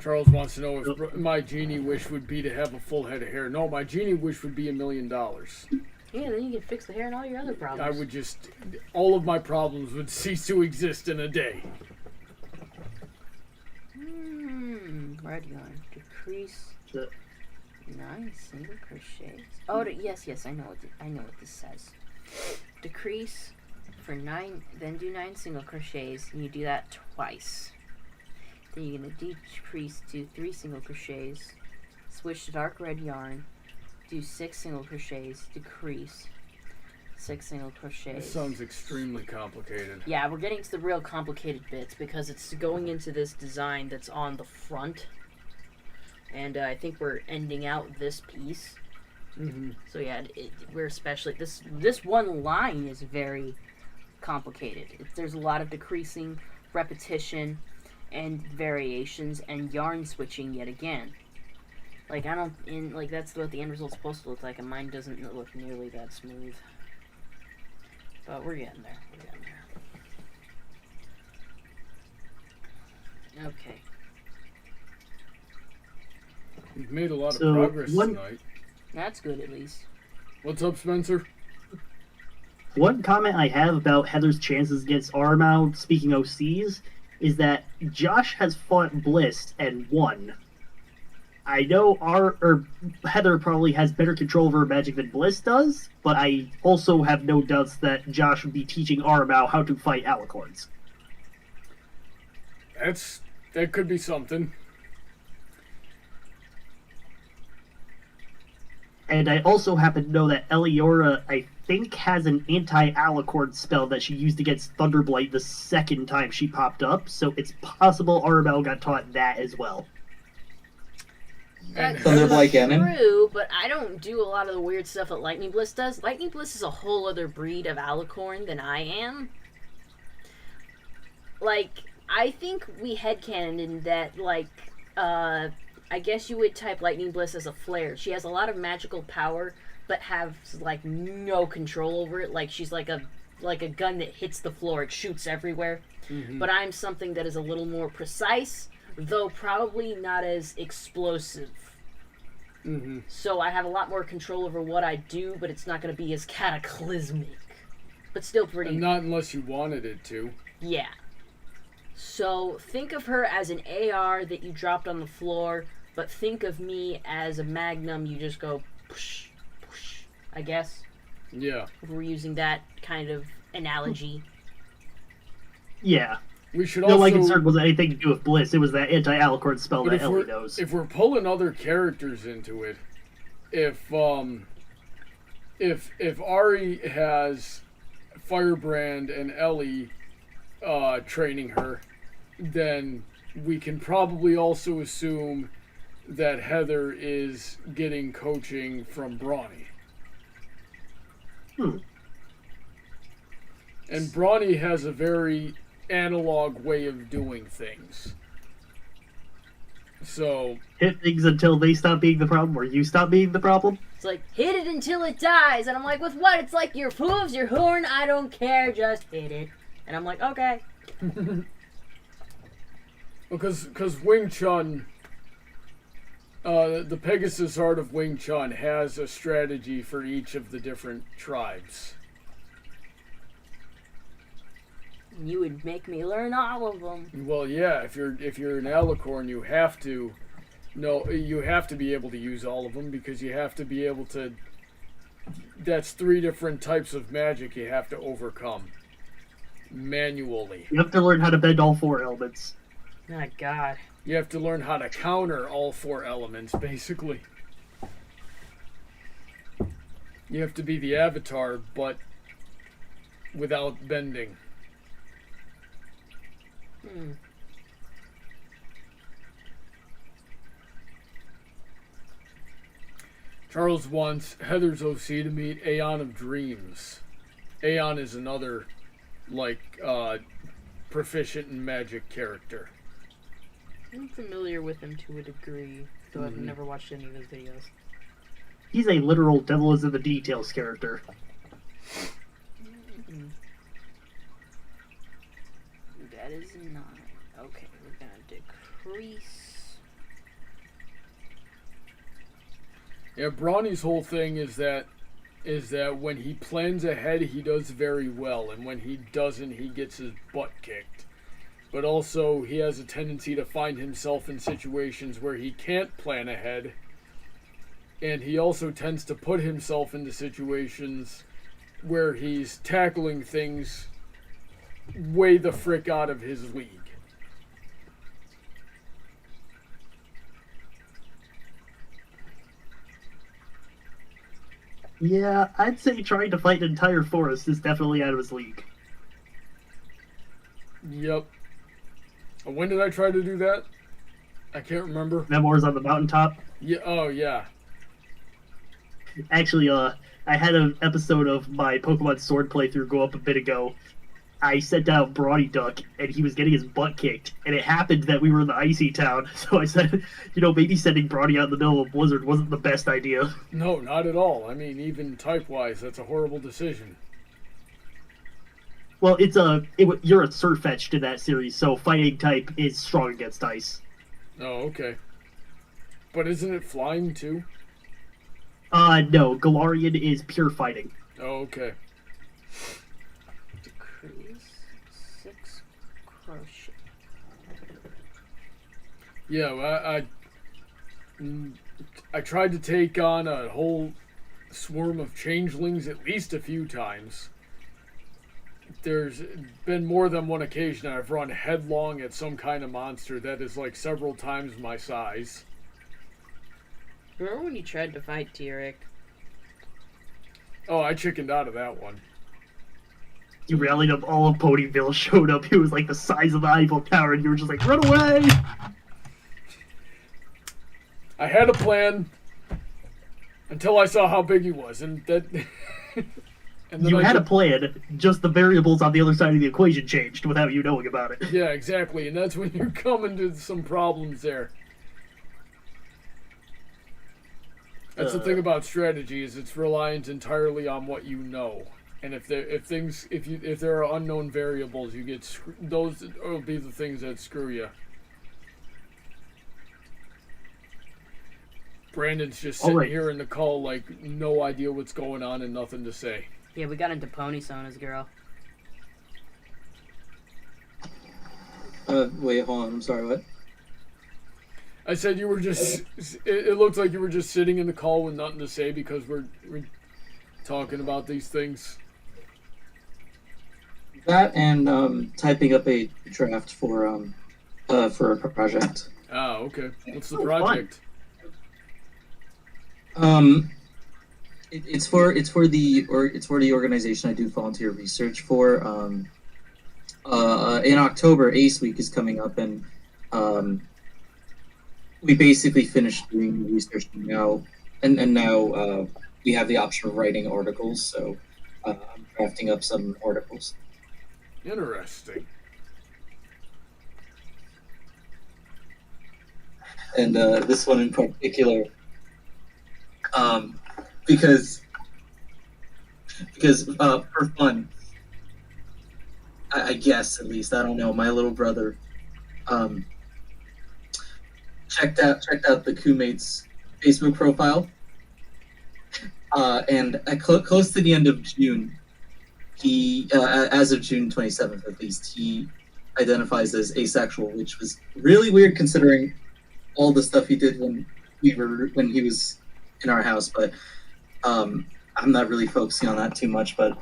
Charles wants to know if my genie wish would be to have a full head of hair. No, my genie wish would be $1 million. Yeah, then you can fix the hair and all your other problems. I would just... All of my problems would cease to exist in a day. Red yarn. Decrease 9 single crochets. Oh, yes, I know what this says. Decrease for 9, then do 9 single crochets, and you do that twice. Then you're gonna decrease to 3 single crochets, switch to dark red yarn, do 6 single crochets, decrease 6 single crochets. This sounds extremely complicated. Yeah, we're getting to the real complicated bits because it's going into this design that's on the front. And I think we're ending out this piece. Mm-hmm. So yeah, we're especially... This one line is very complicated. There's a lot of decreasing, repetition, and variations, and yarn switching yet again. Like, that's what the end result's supposed to look like, and mine doesn't look nearly that smooth. But we're getting there. Okay. You've made a lot of progress tonight. That's good, at least. What's up, Spencer? One comment I have about Heather's chances against Armau, speaking OCs, is that Josh has fought Bliss and won. I know Heather probably has better control over her magic than Bliss does, but I also have no doubts that Josh would be teaching Armau how to fight alicorns. That could be something. And I also happen to know that Eliora, I think, has an anti-alicorn spell that she used against Thunderblight the second time she popped up, so it's possible Arabelle got taught that as well. That's Thunderblight Ganon? true, but I don't do a lot of the weird stuff that Lightning Bliss does. Lightning Bliss is a whole other breed of alicorn than I am. Like, I think we headcanoned that, like, I guess you would type Lightning Bliss as a flare. She has a lot of magical power, but has, like, no control over it. Like, she's like a gun that hits the floor. It shoots everywhere. Mm-hmm. But I'm something that is a little more precise, though probably not as explosive. Mm-hmm. So I have a lot more control over what I do, but it's not going to be as cataclysmic. But still pretty... And not unless you wanted it to. Yeah. So think of her as an AR that you dropped on the floor, but think of me as a Magnum you just go push, push, I guess. Yeah. If we're using that kind of analogy. Yeah. We should No, also... my concern was anything to do with Bliss. It was that anti-alicorn spell that Ellie knows. If we're pulling other characters into it, if Ari has Firebrand and Ellie training her, then we can probably also assume that Heather is getting coaching from Brawny. And Brawny has a very analog way of doing things. So Hit things until they stop being the problem, or you stop being the problem. It's like, hit it until it dies. And I'm like, with what? It's like your hooves, your horn, I don't care, just hit it. And I'm like, okay. because Wing Chun, the Pegasus art of Wing Chun has a strategy for each of the different tribes. You would make me learn all of them. Well, yeah, if you're an alicorn, you have to be able to use all of them, because you have to be able to. That's 3 different types of magic you have to overcome manually. You have to learn how to bend all 4 elements. My God. You have to learn how to counter all 4 elements, basically. You have to be the Avatar, but without bending. Charles wants Heather's OC to meet Aeon of Dreams. Aeon is another, proficient in magic character. I'm familiar with him to a degree, though I've never watched any of his videos. He's a literal devil is in the details character. That is 9. Okay, we're gonna decrease. Yeah, Brawny's whole thing is that when he plans ahead, he does very well, and when he doesn't, he gets his butt kicked. But also, he has a tendency to find himself in situations where he can't plan ahead, and he also tends to put himself into situations where he's tackling things way the frick out of his league. Yeah, I'd say trying to fight an entire forest is definitely out of his league. Yep. When did I try to do that? I can't remember. Memoirs on the Mountaintop. Yeah. Oh, yeah. Actually, I had an episode of my Pokemon Sword playthrough go up a bit ago. I sent out Brawny Duck, and he was getting his butt kicked. And it happened that we were in the icy town, so I said, maybe sending Brawny out in the middle of a blizzard wasn't the best idea. No, not at all. I mean, even type-wise, that's a horrible decision. Well, you're a Surfetched in that series, so fighting type is strong against ice. Oh, okay. But isn't it flying, too? No, Galarian is pure fighting. Oh, okay. Decrease 6 crochet. Yeah, well, I tried to take on a whole swarm of changelings at least a few times. There's been more than one occasion I've run headlong at some kind of monster that is like several times my size. Remember when you tried to fight T-Rex? Oh, I chickened out of that one. You rallied up all of Ponyville, showed up, he was like the size of the Eiffel Tower, and you were just like, run away! I had a plan until I saw how big he was, and that... and then You I had a took- plan, just the variables on the other side of the equation changed without you knowing about it. Yeah, exactly, and that's when you're coming to some problems there. That's the thing about strategy, is it's reliant entirely on what you know. And if there are unknown variables, you get those will be the things that screw you. Brandon's just sitting Alright. here in the call like no idea what's going on and nothing to say. Yeah, we got into Pony Sona's girl. Wait, hold on. I'm sorry, what? I said you were just. It looked like you were just sitting in the call with nothing to say because we're talking about these things. That and typing up a draft for a project. Ah, okay. What's the Oh, project? It's for the organization I do volunteer research for. In October, Ace Week is coming up, and we basically finished doing the research now, and now we have the option of writing articles. So I'm drafting up some articles. Interesting. and this one in particular, because for fun, I guess at least I don't know. My little brother um, checked out the crewmate's Facebook profile, and at close to the end of June, he as of June 27th at least, he identifies as asexual, which was really weird considering all the stuff he did when he was in our house. But I'm not really focusing on that too much. But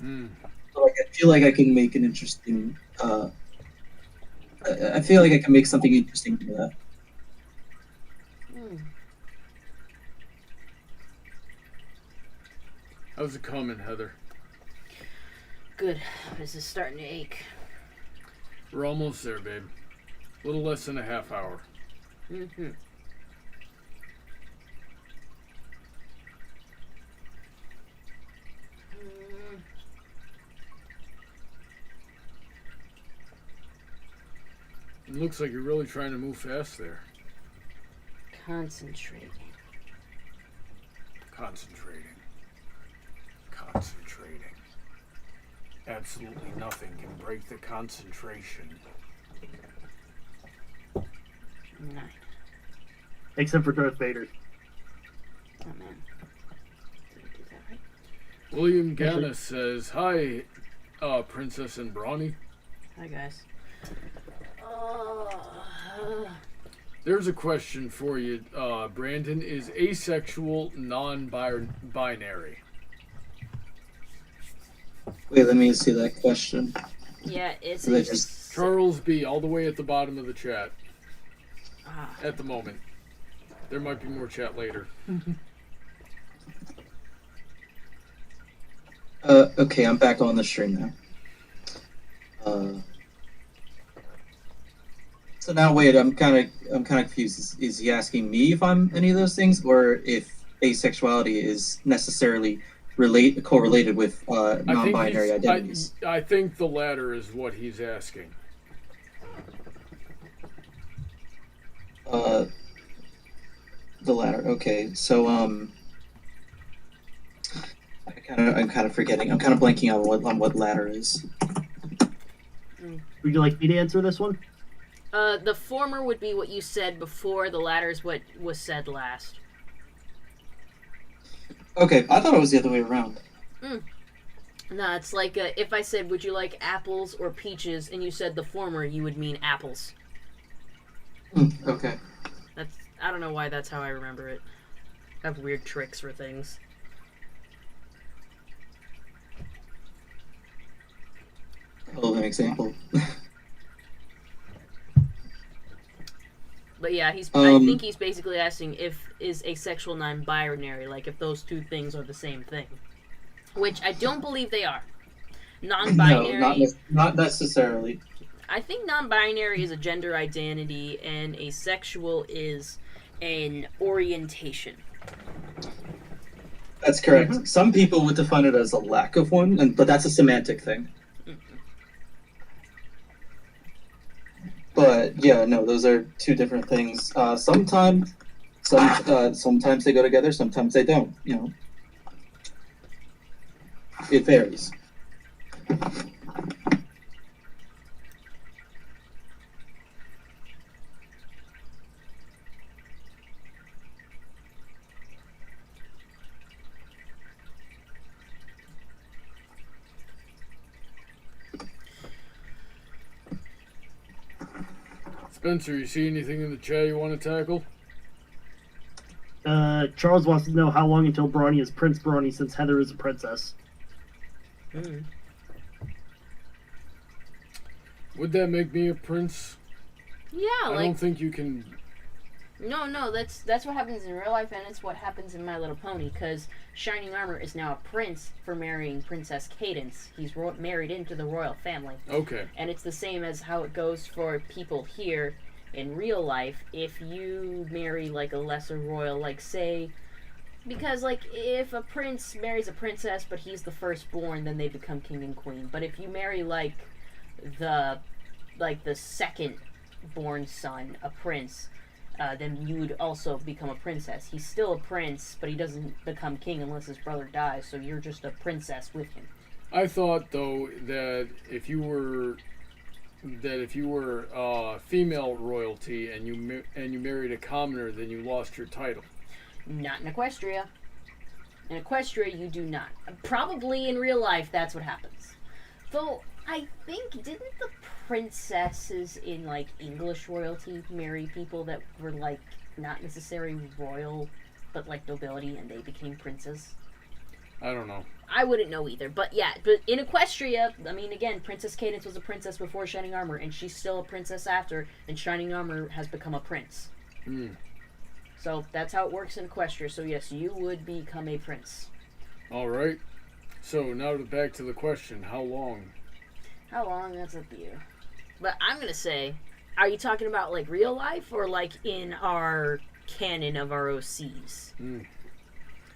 like, I feel like I can make an interesting. I feel like I can make something interesting from that. How's it coming, Heather? Good. This is starting to ache. We're almost there, babe. A little less than a half hour. Mm-hmm. It looks like you're really trying to move fast there. Concentrating. Concentrating. Concentrating. Absolutely nothing can break the concentration. 9. Except for Darth Vader. Oh man. Did I do that right? William Gannis says, "Hi, Princess and Brawny. Hi guys. There's a question for you, Brandon. Is asexual non-binary?" Wait, let me see that question. Yeah, it's So they just- Charles B, all the way at the bottom of the chat Ah. at the moment. There might be more chat later. Okay, I'm back on the stream now. So now, wait, I'm kind of confused. Is he asking me if I'm any of those things, or if asexuality is necessarily correlated with non-binary identities? I think the latter is what he's asking. The latter. Okay, so I'm kind of forgetting. I'm kind of blanking on what latter is. Would you like me to answer this one? The former would be what you said before. The latter is what was said last. Okay, I thought it was the other way around. No, it's like if I said, "Would you like apples or peaches?" and you said the former, you would mean apples. Okay. I don't know why that's how I remember it. I have weird tricks for things. Hold an example. But yeah, I think he's basically asking if is asexual non-binary, like if those two things are the same thing. Which I don't believe they are. Non-binary. No, not necessarily. I think non-binary is a gender identity, and asexual is an orientation. That's correct. Some people would define it as a lack of one, but that's a semantic thing. But yeah, no, those are two different things. Sometimes they go together. Sometimes they don't. You know, it varies. Spencer, you see anything in the chat you want to tackle? Charles wants to know how long until Brawny is Prince Brawny since Heather is a princess. Would that make me a prince? Yeah, I don't think you can. No, that's what happens in real life, and it's what happens in My Little Pony, because Shining Armor is now a prince for marrying Princess Cadence. He's married into the royal family. Okay. And it's the same as how it goes for people here in real life. If you marry, like, a lesser royal, like, say... Because, like, if a prince marries a princess, but he's the firstborn, then they become king and queen. But if you marry, like, the second born son a prince, then you would also become a princess. He's still a prince, but he doesn't become king unless his brother dies, so you're just a princess with him. I thought though that if you were female royalty and you married a commoner, then you lost your title. Not in Equestria. In Equestria, you do not. Probably in real life, that's what happens. Though, I think, didn't the princesses in, like, English royalty marry people that were, like, not necessarily royal, but, like, nobility, and they became princes? I don't know. I wouldn't know either. But, yeah, but in Equestria, I mean, again, Princess Cadence was a princess before Shining Armor, and she's still a princess after, and Shining Armor has become a prince. Hmm. So, that's how it works in Equestria. So, yes, you would become a prince. All right. So, now back to the question. How long? How long? That's up to you. But I'm going to say, are you talking about, like, real life or, like, in our canon of our OCs?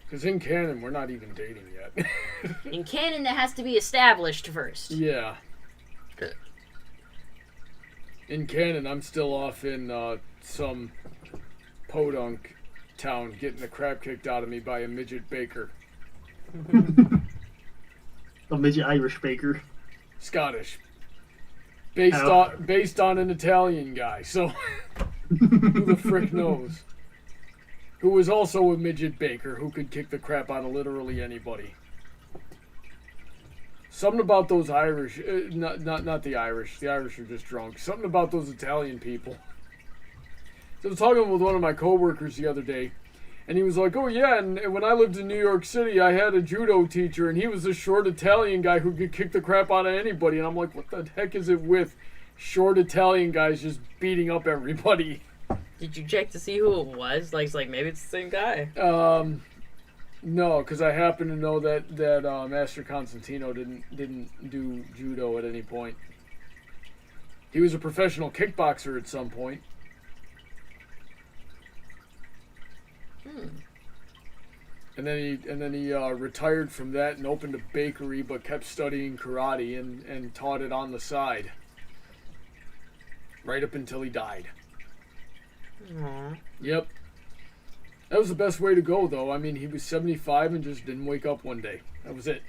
Because in canon, we're not even dating yet. In canon, that has to be established first. Yeah. In canon, I'm still off in some podunk town getting the crap kicked out of me by a midget baker. A midget Irish baker. Scottish. Based on an Italian guy, so who the frick knows? Who was also a midget baker who could kick the crap out of literally anybody. Something about those Irish, not the Irish. The Irish are just drunk. Something about those Italian people. So I was talking with one of my coworkers the other day, and he was like, "Oh yeah, and when I lived in New York City, I had a judo teacher, and he was a short Italian guy who could kick the crap out of anybody." And I'm like, "What the heck is it with short Italian guys just beating up everybody?" Did you check to see who it was? Like maybe it's the same guy. No, because I happen to know that Master Constantino didn't do judo at any point. He was a professional kickboxer at some point. And then he retired from that and opened a bakery, but kept studying karate and taught it on the side. Right up until he died. Aww. Yep. That was the best way to go, though. I mean, he was 75 and just didn't wake up one day. That was it.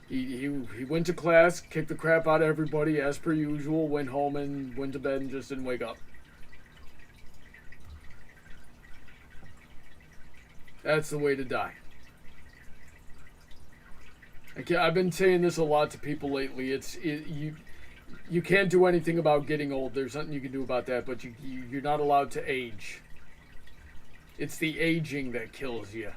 He went to class, kicked the crap out of everybody as per usual, went home and went to bed and just didn't wake up. That's the way to die. I've been saying this a lot to people lately. You can't do anything about getting old. There's nothing you can do about that, but you're not allowed to age. It's the aging that kills you.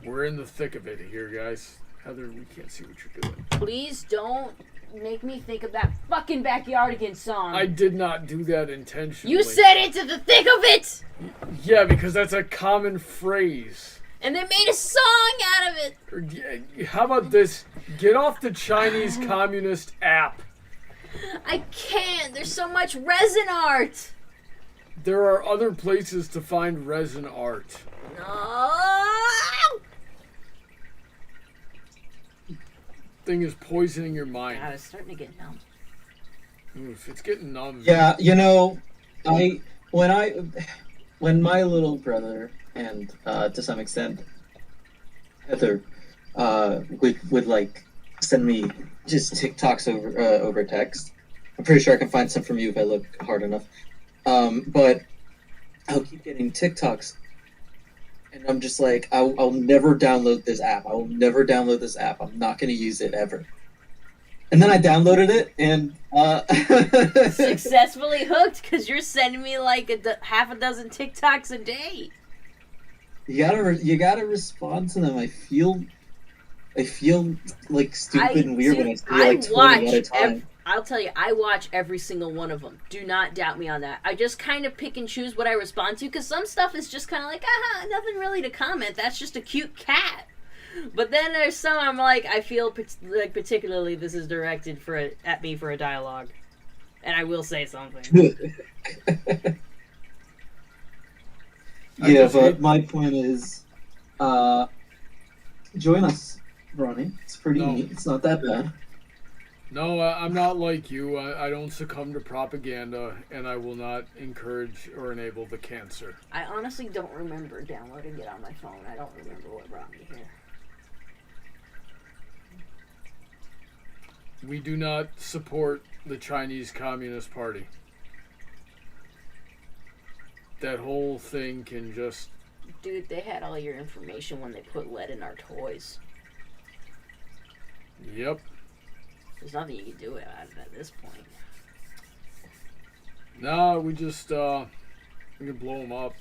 We're in the thick of it here, guys. Heather, we can't see what you're doing. Please don't make me think of that fucking Backyardigans song. I did not do that intentionally. You said into the thick of it! Yeah, because that's a common phrase. And they made a song out of it! How about this? Get off the Chinese Communist app. I can't. There's so much resin art. There are other places to find resin art. No. Thing is poisoning your mind. God, it's starting to get numb. Oof, it's getting numb. Yeah, when my little brother and to some extent Heather would like send me just TikToks over text. I'm pretty sure I can find some from you if I look hard enough. But I'll keep getting TikToks, and I'm just like, I'll never download this app. I will never download this app. I'm not going to use it ever. And then I downloaded it, and successfully hooked because you're sending me like half a dozen TikToks a day. You gotta respond to them. I feel like stupid and weird when I see like 20 at a time. I'll tell you, I watch every single one of them. Do not doubt me on that. I just kind of pick and choose what I respond to because some stuff is just kind of like, nothing really to comment. That's just a cute cat. But then there's some I'm like, I feel like particularly this is directed at me for a dialogue, and I will say something. Yeah, but my point is, join us, Ronnie. It's pretty No. neat. It's not that bad. No, I'm not like you. I don't succumb to propaganda, and I will not encourage or enable the cancer. I honestly don't remember downloading it on my phone. I don't remember what brought me here. We do not support the Chinese Communist Party. That whole thing can just... Dude, they had all your information when they put lead in our toys. Yep. There's nothing you can do about it at this point. Nah, we just, we can blow them up.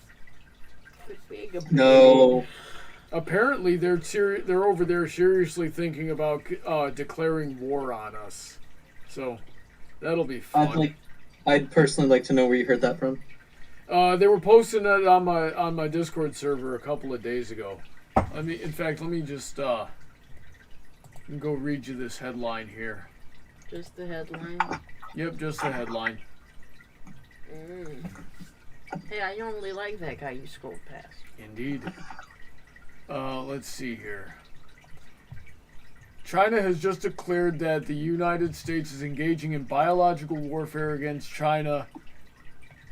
No. Apparently, they're over there seriously thinking about declaring war on us. So, that'll be fun. I'd personally like to know where you heard that from. They were posting it on my Discord server a couple of days ago. Let me just go read you this headline here. Just the headline? Yep, just the headline. Hey, I normally like that guy you scrolled past. Indeed. Let's see here. China has just declared that the United States is engaging in biological warfare against China.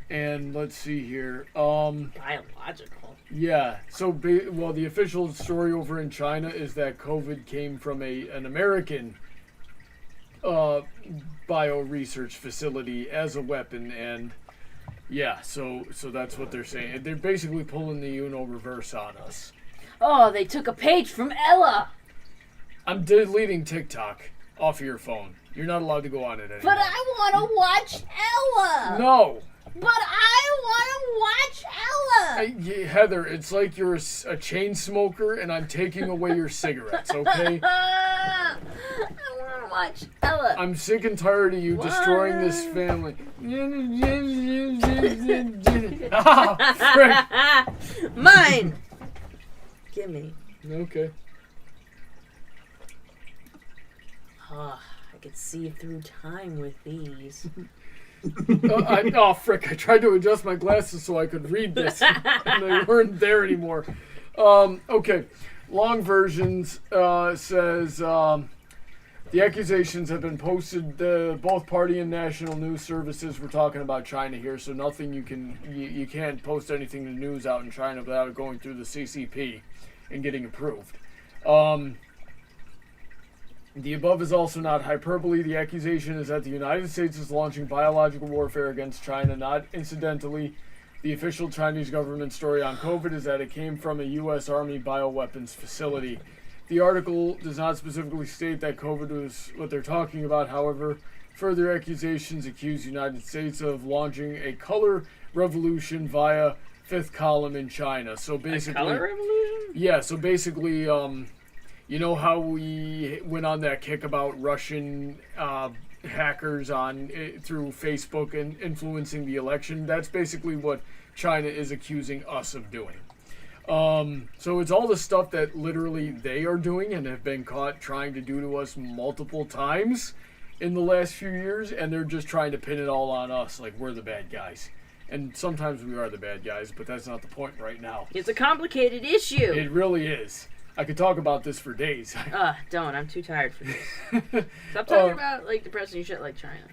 And let's see here. Biological? Yeah. So, the official story over in China is that COVID came from an American bio research facility as a weapon, and yeah, so that's what they're saying. They're basically pulling the Uno reverse on us. Oh, they took a page from Ella. I'm deleting TikTok off of your phone. You're not allowed to go on it anymore. But I want to watch Ella. No. But I want to watch Ella. Heather, it's like you're a chain smoker and I'm taking away your cigarettes, okay? I want to watch Ella. I'm sick and tired of you destroying this family. Ah, frick. Mine. Gimme. Okay. Oh, I could see through time with these. Frick, I tried to adjust my glasses so I could read this, and they weren't there anymore. Okay, long versions says the accusations have been posted. Both party and national news services were talking about China here, so nothing you can't post anything to news out in China without it going through the CCP and getting approved. The above is also not hyperbole. The accusation is that the United States is launching biological warfare against China. Not incidentally, the official Chinese government story on COVID is that it came from a U.S. Army bioweapons facility. The article does not specifically state that COVID was what they're talking about. However, further accusations accuse the United States of launching a color revolution via fifth column in China. So basically, a color revolution? Yeah, so basically, you know how we went on that kick about Russian hackers through Facebook and influencing the election? That's basically what China is accusing us of doing. So it's all the stuff that literally they are doing and have been caught trying to do to us multiple times in the last few years, and they're just trying to pin it all on us like we're the bad guys. And sometimes we are the bad guys, but that's not the point right now. It's a complicated issue. It really is. I could talk about this for days. Don't. I'm too tired for this. Stop talking about like depressing shit like China.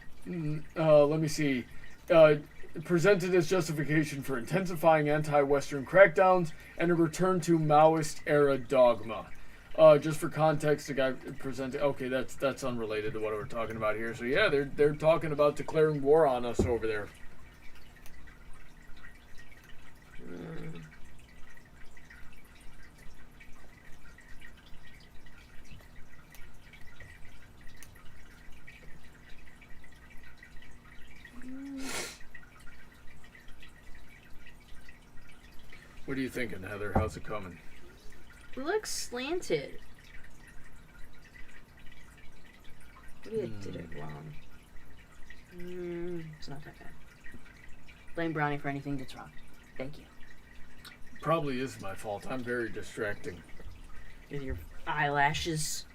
Let me see. Presented as justification for intensifying anti-Western crackdowns and a return to Maoist-era dogma. Just for context, the guy presented. Okay, that's unrelated to what we're talking about here. So yeah, they're talking about declaring war on us over there. What are you thinking, Heather? How's it coming? It looks slanted. Maybe I did it wrong. It's not that bad. Blame Brownie for anything that's wrong. Thank you. Probably is my fault. I'm very distracting. With your eyelashes.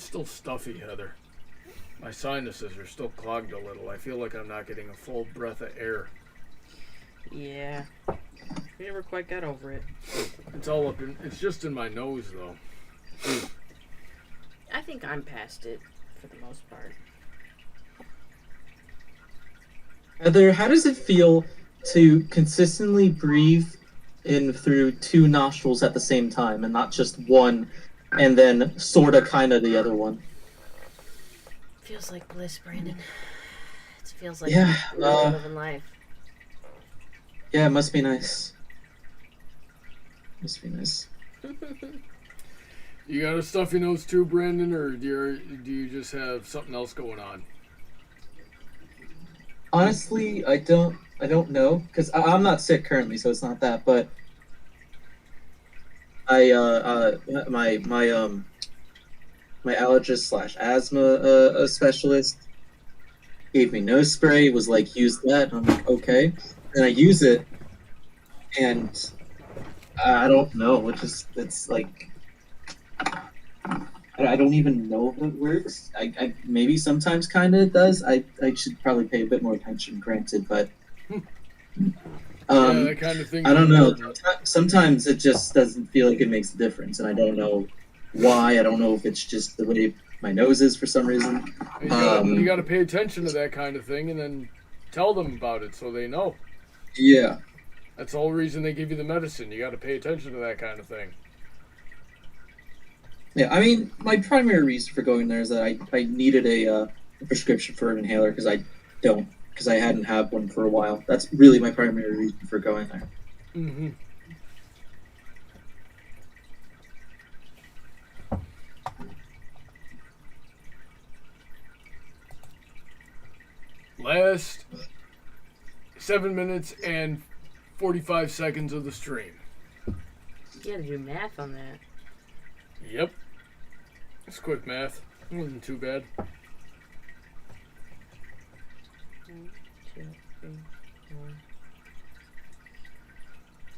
still stuffy, Heather. My sinuses are still clogged a little. I feel like I'm not getting a full breath of air. Yeah. We never quite got over it. It's all up in. It's just in my nose, though. I think I'm past it for the most part. Heather, how does it feel to consistently breathe in through two nostrils at the same time and not just one, and then sorta kinda the other one? Feels like bliss, Brandon. It feels like Yeah, really living life. Yeah, it must be nice. Must be nice. You got a stuffy nose too, Brandon, or do you just have something else going on? Honestly, I don't know, because I'm not sick currently, so it's not that. But my allergist slash asthma specialist gave me nose spray. Was like, use that. And I'm like, okay. And I use it, and I don't know. It's like I don't even know if it works. I maybe sometimes kind of does. I should probably pay a bit more attention, granted, but Yeah, that kind of thing. I don't know. important. Sometimes it just doesn't feel like it makes a difference, and I don't know why. I don't know if it's just the way my nose is for some reason. You got to pay attention to that kind of thing, and then tell them about it so they know. Yeah. That's the whole reason they give you the medicine. You got to pay attention to that kind of thing. Yeah, I mean, my primary reason for going there is that I needed a prescription for an inhaler because I hadn't had one for a while. That's really my primary reason for going there. Mm-hmm. Last 7 minutes and 45 seconds of the stream. You gotta do math on that. Yep. It's quick math. It wasn't too bad. 1, 2, 3, 4.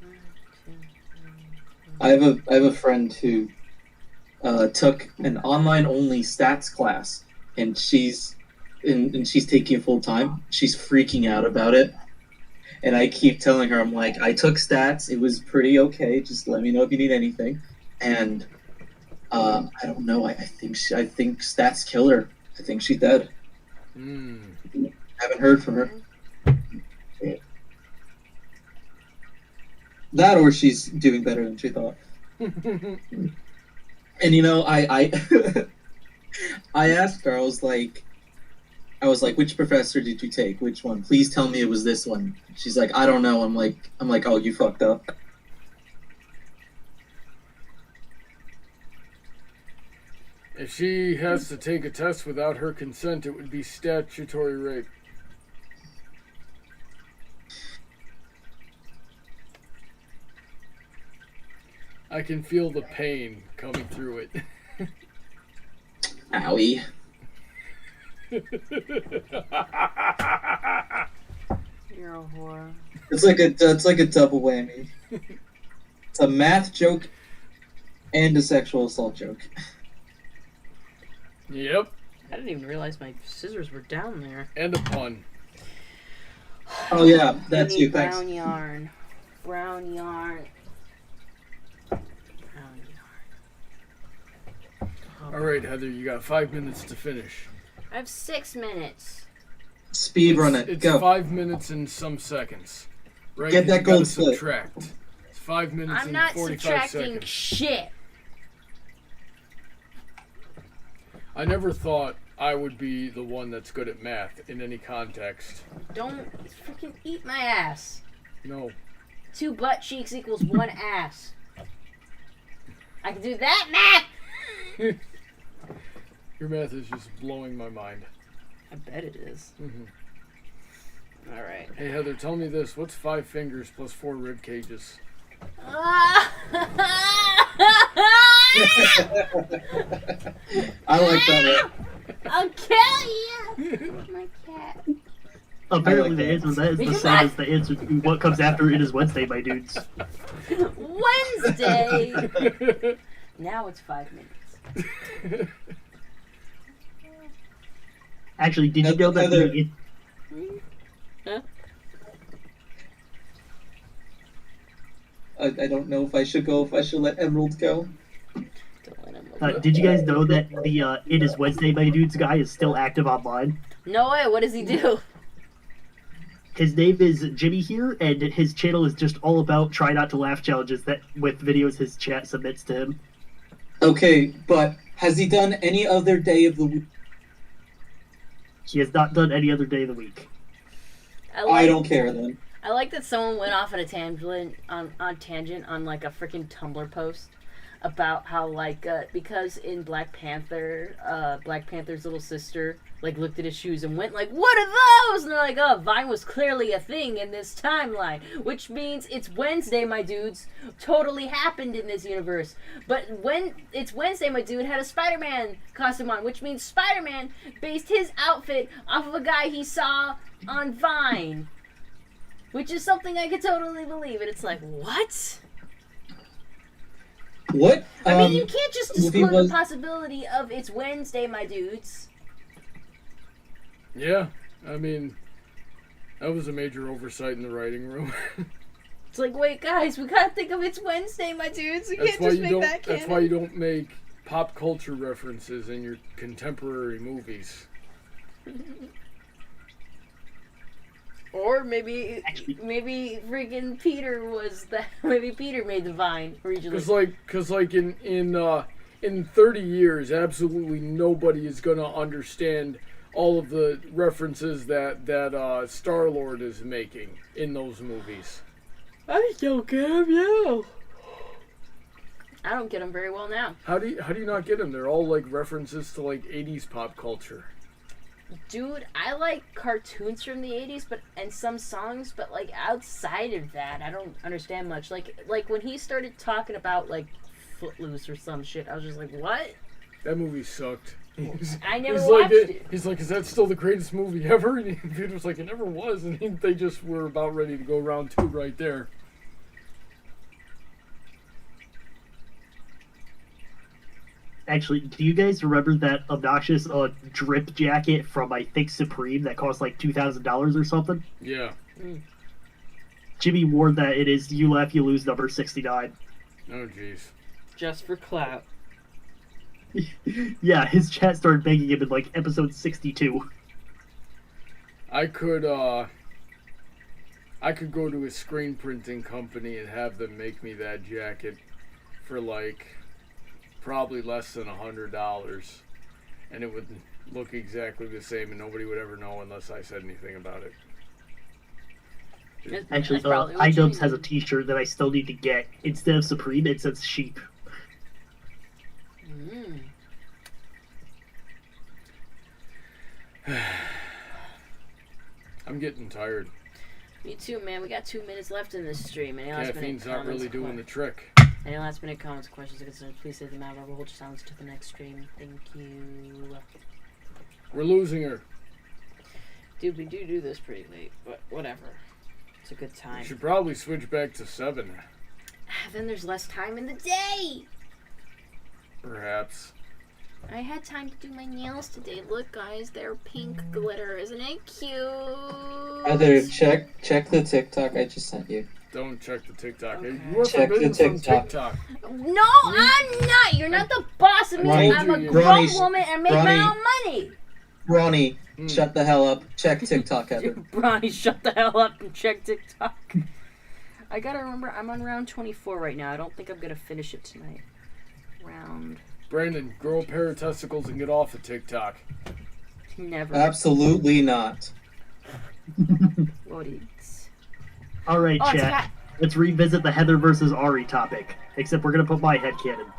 1, 2, 3, 4. I have a friend who took an online only stats class, and she's taking it full time. She's freaking out about it, and I keep telling her, I'm like, I took stats. It was pretty okay. Just let me know if you need anything. And I don't know. I think stats killed her. I think she's dead. Haven't heard from her. That, or she's doing better than she thought. And you know, I I asked her. I was like, which professor did you take? Which one? Please tell me it was this one. She's like, I don't know. I'm like, oh, you fucked up. If she has to take a test without her consent, it would be statutory rape. I can feel the pain coming through it. Owie. You're a whore. It's like a double whammy. It's a math joke and a sexual assault joke. Yep. I didn't even realize my scissors were down there. And a pun. Oh yeah, I that's need you. Thanks. brown yarn. Brown yarn. Brown yarn. All right, Heather, you got 5 minutes to finish. I have 6 minutes. Speed run it. It's Go. 5 minutes and some seconds. Right? Get that You gotta gold split. subtract. It's 5 minutes I'm and not 45 subtracting seconds. shit. I never thought I would be the one that's good at math in any context. Don't freaking eat my ass. No. 2 butt cheeks equals 1 ass. I can do that math. Your math is just blowing my mind. I bet it is. Mm-hmm. All right. Hey, Heather, tell me this. What's 5 fingers plus 4 rib cages? I like that one. I'll kill you. My cat. Apparently, like the that. answer to that is the same as the answer to what comes after It Is Wednesday, my dudes. Wednesday. Now it's 5 minutes. Actually, did you know that Heather- Huh? I don't know if I should go, if I should let Emerald go. Don't let him did you guys know that the It Is Wednesday, My Dudes guy is still active online? No way. What does he do? His name is Jimmy here, and his channel is just all about try not to laugh challenges that with videos his chat submits to him. Okay, but has he done any other day of the week? He has not done any other day of the week. I don't care then. I like that someone went off on a tangent on like a freaking Tumblr post about how like because in Black Panther's little sister like looked at his shoes and went like, "What are those?" And they're like, "Oh, Vine was clearly a thing in this timeline," which means it's Wednesday, my dudes. Totally happened in this universe. But when it's Wednesday, my dude had a Spider-Man costume on, which means Spider-Man based his outfit off of a guy he saw on Vine. Which is something I could totally believe. And it's like, what? What? I mean, you can't just movie exclude was- the possibility of it's Wednesday, my dudes. Yeah, I mean, that was a major oversight in the writing room. It's like, wait, guys, we gotta think of it's Wednesday, my dudes. We That's can't why just you make don't. that That's canon. why you don't make pop culture references in your contemporary movies. Or maybe freaking Peter was that. Maybe Peter made the Vine originally. Cause like in 30 years, absolutely nobody is gonna understand all of the references that Star-Lord is making in those movies. I don't get him now. I don't get them very well now. How do you not get them? They're all like references to like 80s pop culture. Dude, I like cartoons from the 80s and some songs, but like outside of that, I don't understand much. Like when he started talking about like Footloose or some shit, I was just like, what? That movie sucked. I never he's watched like, it. He's like, is that still the greatest movie ever? And Peter was like, it never was. And they just were about ready to go round 2 right there. Actually, do you guys remember that obnoxious drip jacket from, I think, Supreme that cost like $2,000 or something? Yeah. Jimmy wore that. It is You Laugh, You Lose number 69. Oh, jeez. Just for clout. Yeah, his chat started begging him in like episode 62. I could go to a screen printing company and have them make me that jacket for like probably less than $100, and it would look exactly the same, and nobody would ever know unless I said anything about it. Actually, That's probably what iDubbbz Jimmy has a did. t-shirt that I still need to get. Instead of Supreme, it says sheep. I'm getting tired. Me too, man. We got 2 minutes left in this stream. Any last minute Caffeine's not comments really or doing the trick. Any last minute comments, questions, or concerns, please say them out loud. We'll hold your silence to the next stream. Thank you. We're losing her. Dude, we do this pretty late, but whatever. It's a good We time. should probably switch back to 7, Then there's less time in the day. perhaps. I had time to do my nails today. Look, guys, they're pink glitter. Isn't it cute? Heather, check the TikTok I just sent you. Don't check the TikTok. Okay. You are Check forbidden the from TikTok. TikTok. No, I'm not. You're not the boss of me. Ronnie, I'm a you- grown Ronnie, woman and make my Ronnie. own money. Ronnie, shut the hell up. Check TikTok, Heather. Bronny, shut the hell up and check TikTok. I gotta remember, I'm on round 24 right now. I don't think I'm gonna finish it tonight. Round Brandon, grow a pair of testicles and get off of TikTok. never. Absolutely not. What is? All right, Oh, it's a chat. cat. Let's revisit the Heather versus Ari topic. Except we're gonna put my headcanon.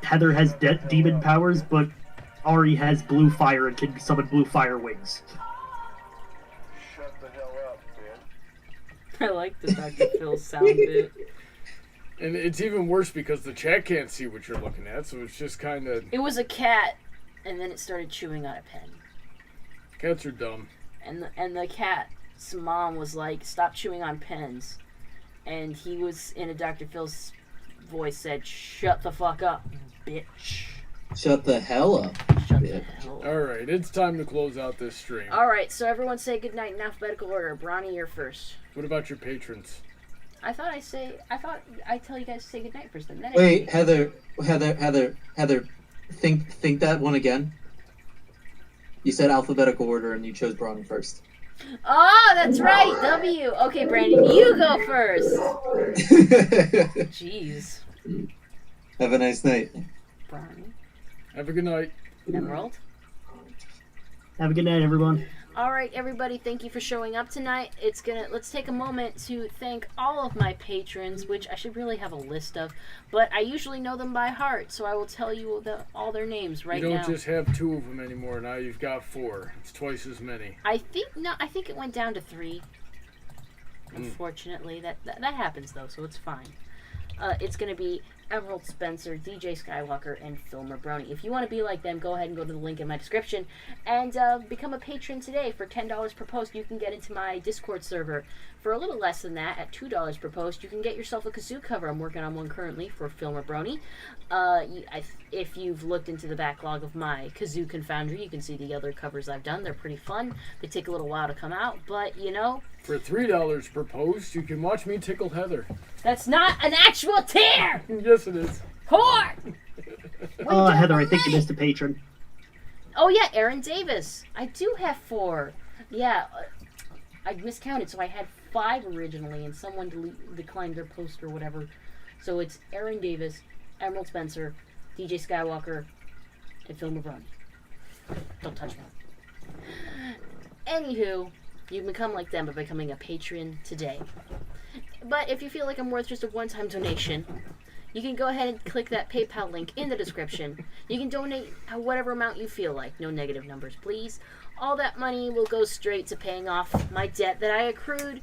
Heather has demon powers, but Ari has blue fire and can summon blue fire wings. Shut the hell up, man. I like the Dr. Phil sound bit. And it's even worse because the chat can't see what you're looking at, so it's just kind of... It was a cat, and then it started chewing on a pen. Cats are dumb. And the cat's mom was like, "Stop chewing on pens." And he was in a Dr. Phil's voice said, "Shut the fuck up, bitch." Shut the hell up. Shut the Yeah. hell up. All right, it's time to close out this stream. All right, so everyone say goodnight in alphabetical order. Bronny, you're first. What about your patrons? I thought I tell you guys to say goodnight first, and then Wait, I Heather. Think that one again. You said alphabetical order and you chose Bronny first. Oh, that's right. W. Okay, Brandon, you go first. Jeez. Have a nice night. Bronny. Have a good night. Emerald. Have a good night, everyone. All right, everybody, thank you for showing up tonight. Let's take a moment to thank all of my patrons, which I should really have a list of, but I usually know them by heart, so I will tell you all their names right You now. don't just have 2 of them anymore. Now you've got 4. It's twice as many. I think it went down to 3. Unfortunately, that happens though, so it's fine. It's going to be Emerald Spencer, DJ Skywalker, and Phil Brony. If you want to be like them, go ahead and go to the link in my description and become a patron today. For $10 per post, you can get into my Discord server. For a little less than that, at $2 per post, you can get yourself a kazoo cover. I'm working on one currently for Phil Brony. If you've looked into the backlog of my kazoo confoundry, you can see the other covers I've done. They're pretty fun. They take a little while to come out, but you know. For $3 per post, you can watch me tickle Heather. That's not an actual tear! Yes, it is. Whore! Heather, I think you missed a patron. Oh yeah, Aaron Davis. I do have 4. Yeah, I miscounted, so I had 5 originally, and someone declined their post or whatever. So it's Aaron Davis, Emerald Spencer, DJ Skywalker, and Phil Brony. Don't touch me. Anywho, you can become like them by becoming a patron today. But if you feel like I'm worth just a one-time donation, you can go ahead and click that PayPal link in the description. You can donate whatever amount you feel like. No negative numbers, please. All that money will go straight to paying off my debt that I accrued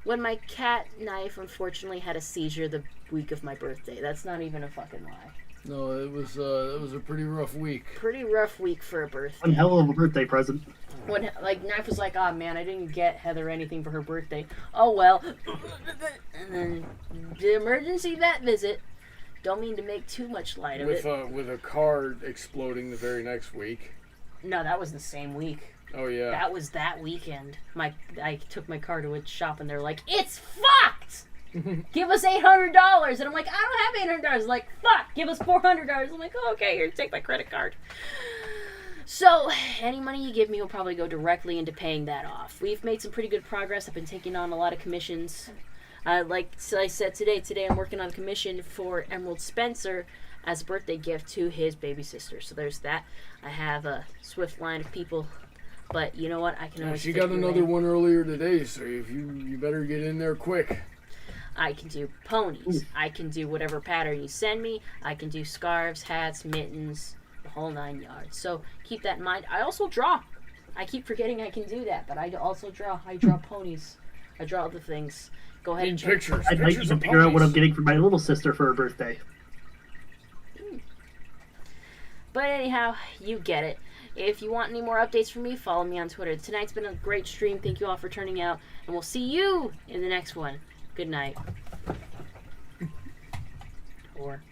when my cat knife unfortunately had a seizure the week of my birthday. That's not even a fucking lie. No, it was a pretty rough week. Pretty rough week for a birthday. One hell of a birthday present. When Knife was like, "Oh man, I didn't get Heather anything for her birthday." Oh well. And then the emergency vet visit. Don't mean to make too much light of it. With a car exploding the very next week. No, that was the same week. Oh yeah. That was that weekend. I took my car to a shop and they're like, "It's fucked. Give us $800." And I'm like, "I don't have $800." Like, "Fuck, give us $400." I'm like, "Oh, okay, here, take my credit card." So, any money you give me will probably go directly into paying that off. We've made some pretty good progress. I've been taking on a lot of commissions. Like I said today I'm working on a commission for Emerald Spencer as a birthday gift to his baby sister. So there's that. I have a swift line of people, but you know what? I can always. She fit got you another in. one earlier today, so if you better get in there quick. I can do ponies. I can do whatever pattern you send me. I can do scarves, hats, mittens, the whole 9 yards. So keep that in mind. I also draw. I keep forgetting I can do that, but I also draw. I draw ponies. I draw other things. Go ahead and check. Pictures. I'd like Pictures to of figure out what I'm ponies. getting for my little sister for her birthday. But anyhow, you get it. If you want any more updates from me, follow me on Twitter. Tonight's been a great stream. Thank you all for turning out, and we'll see you in the next one. Good night. Or.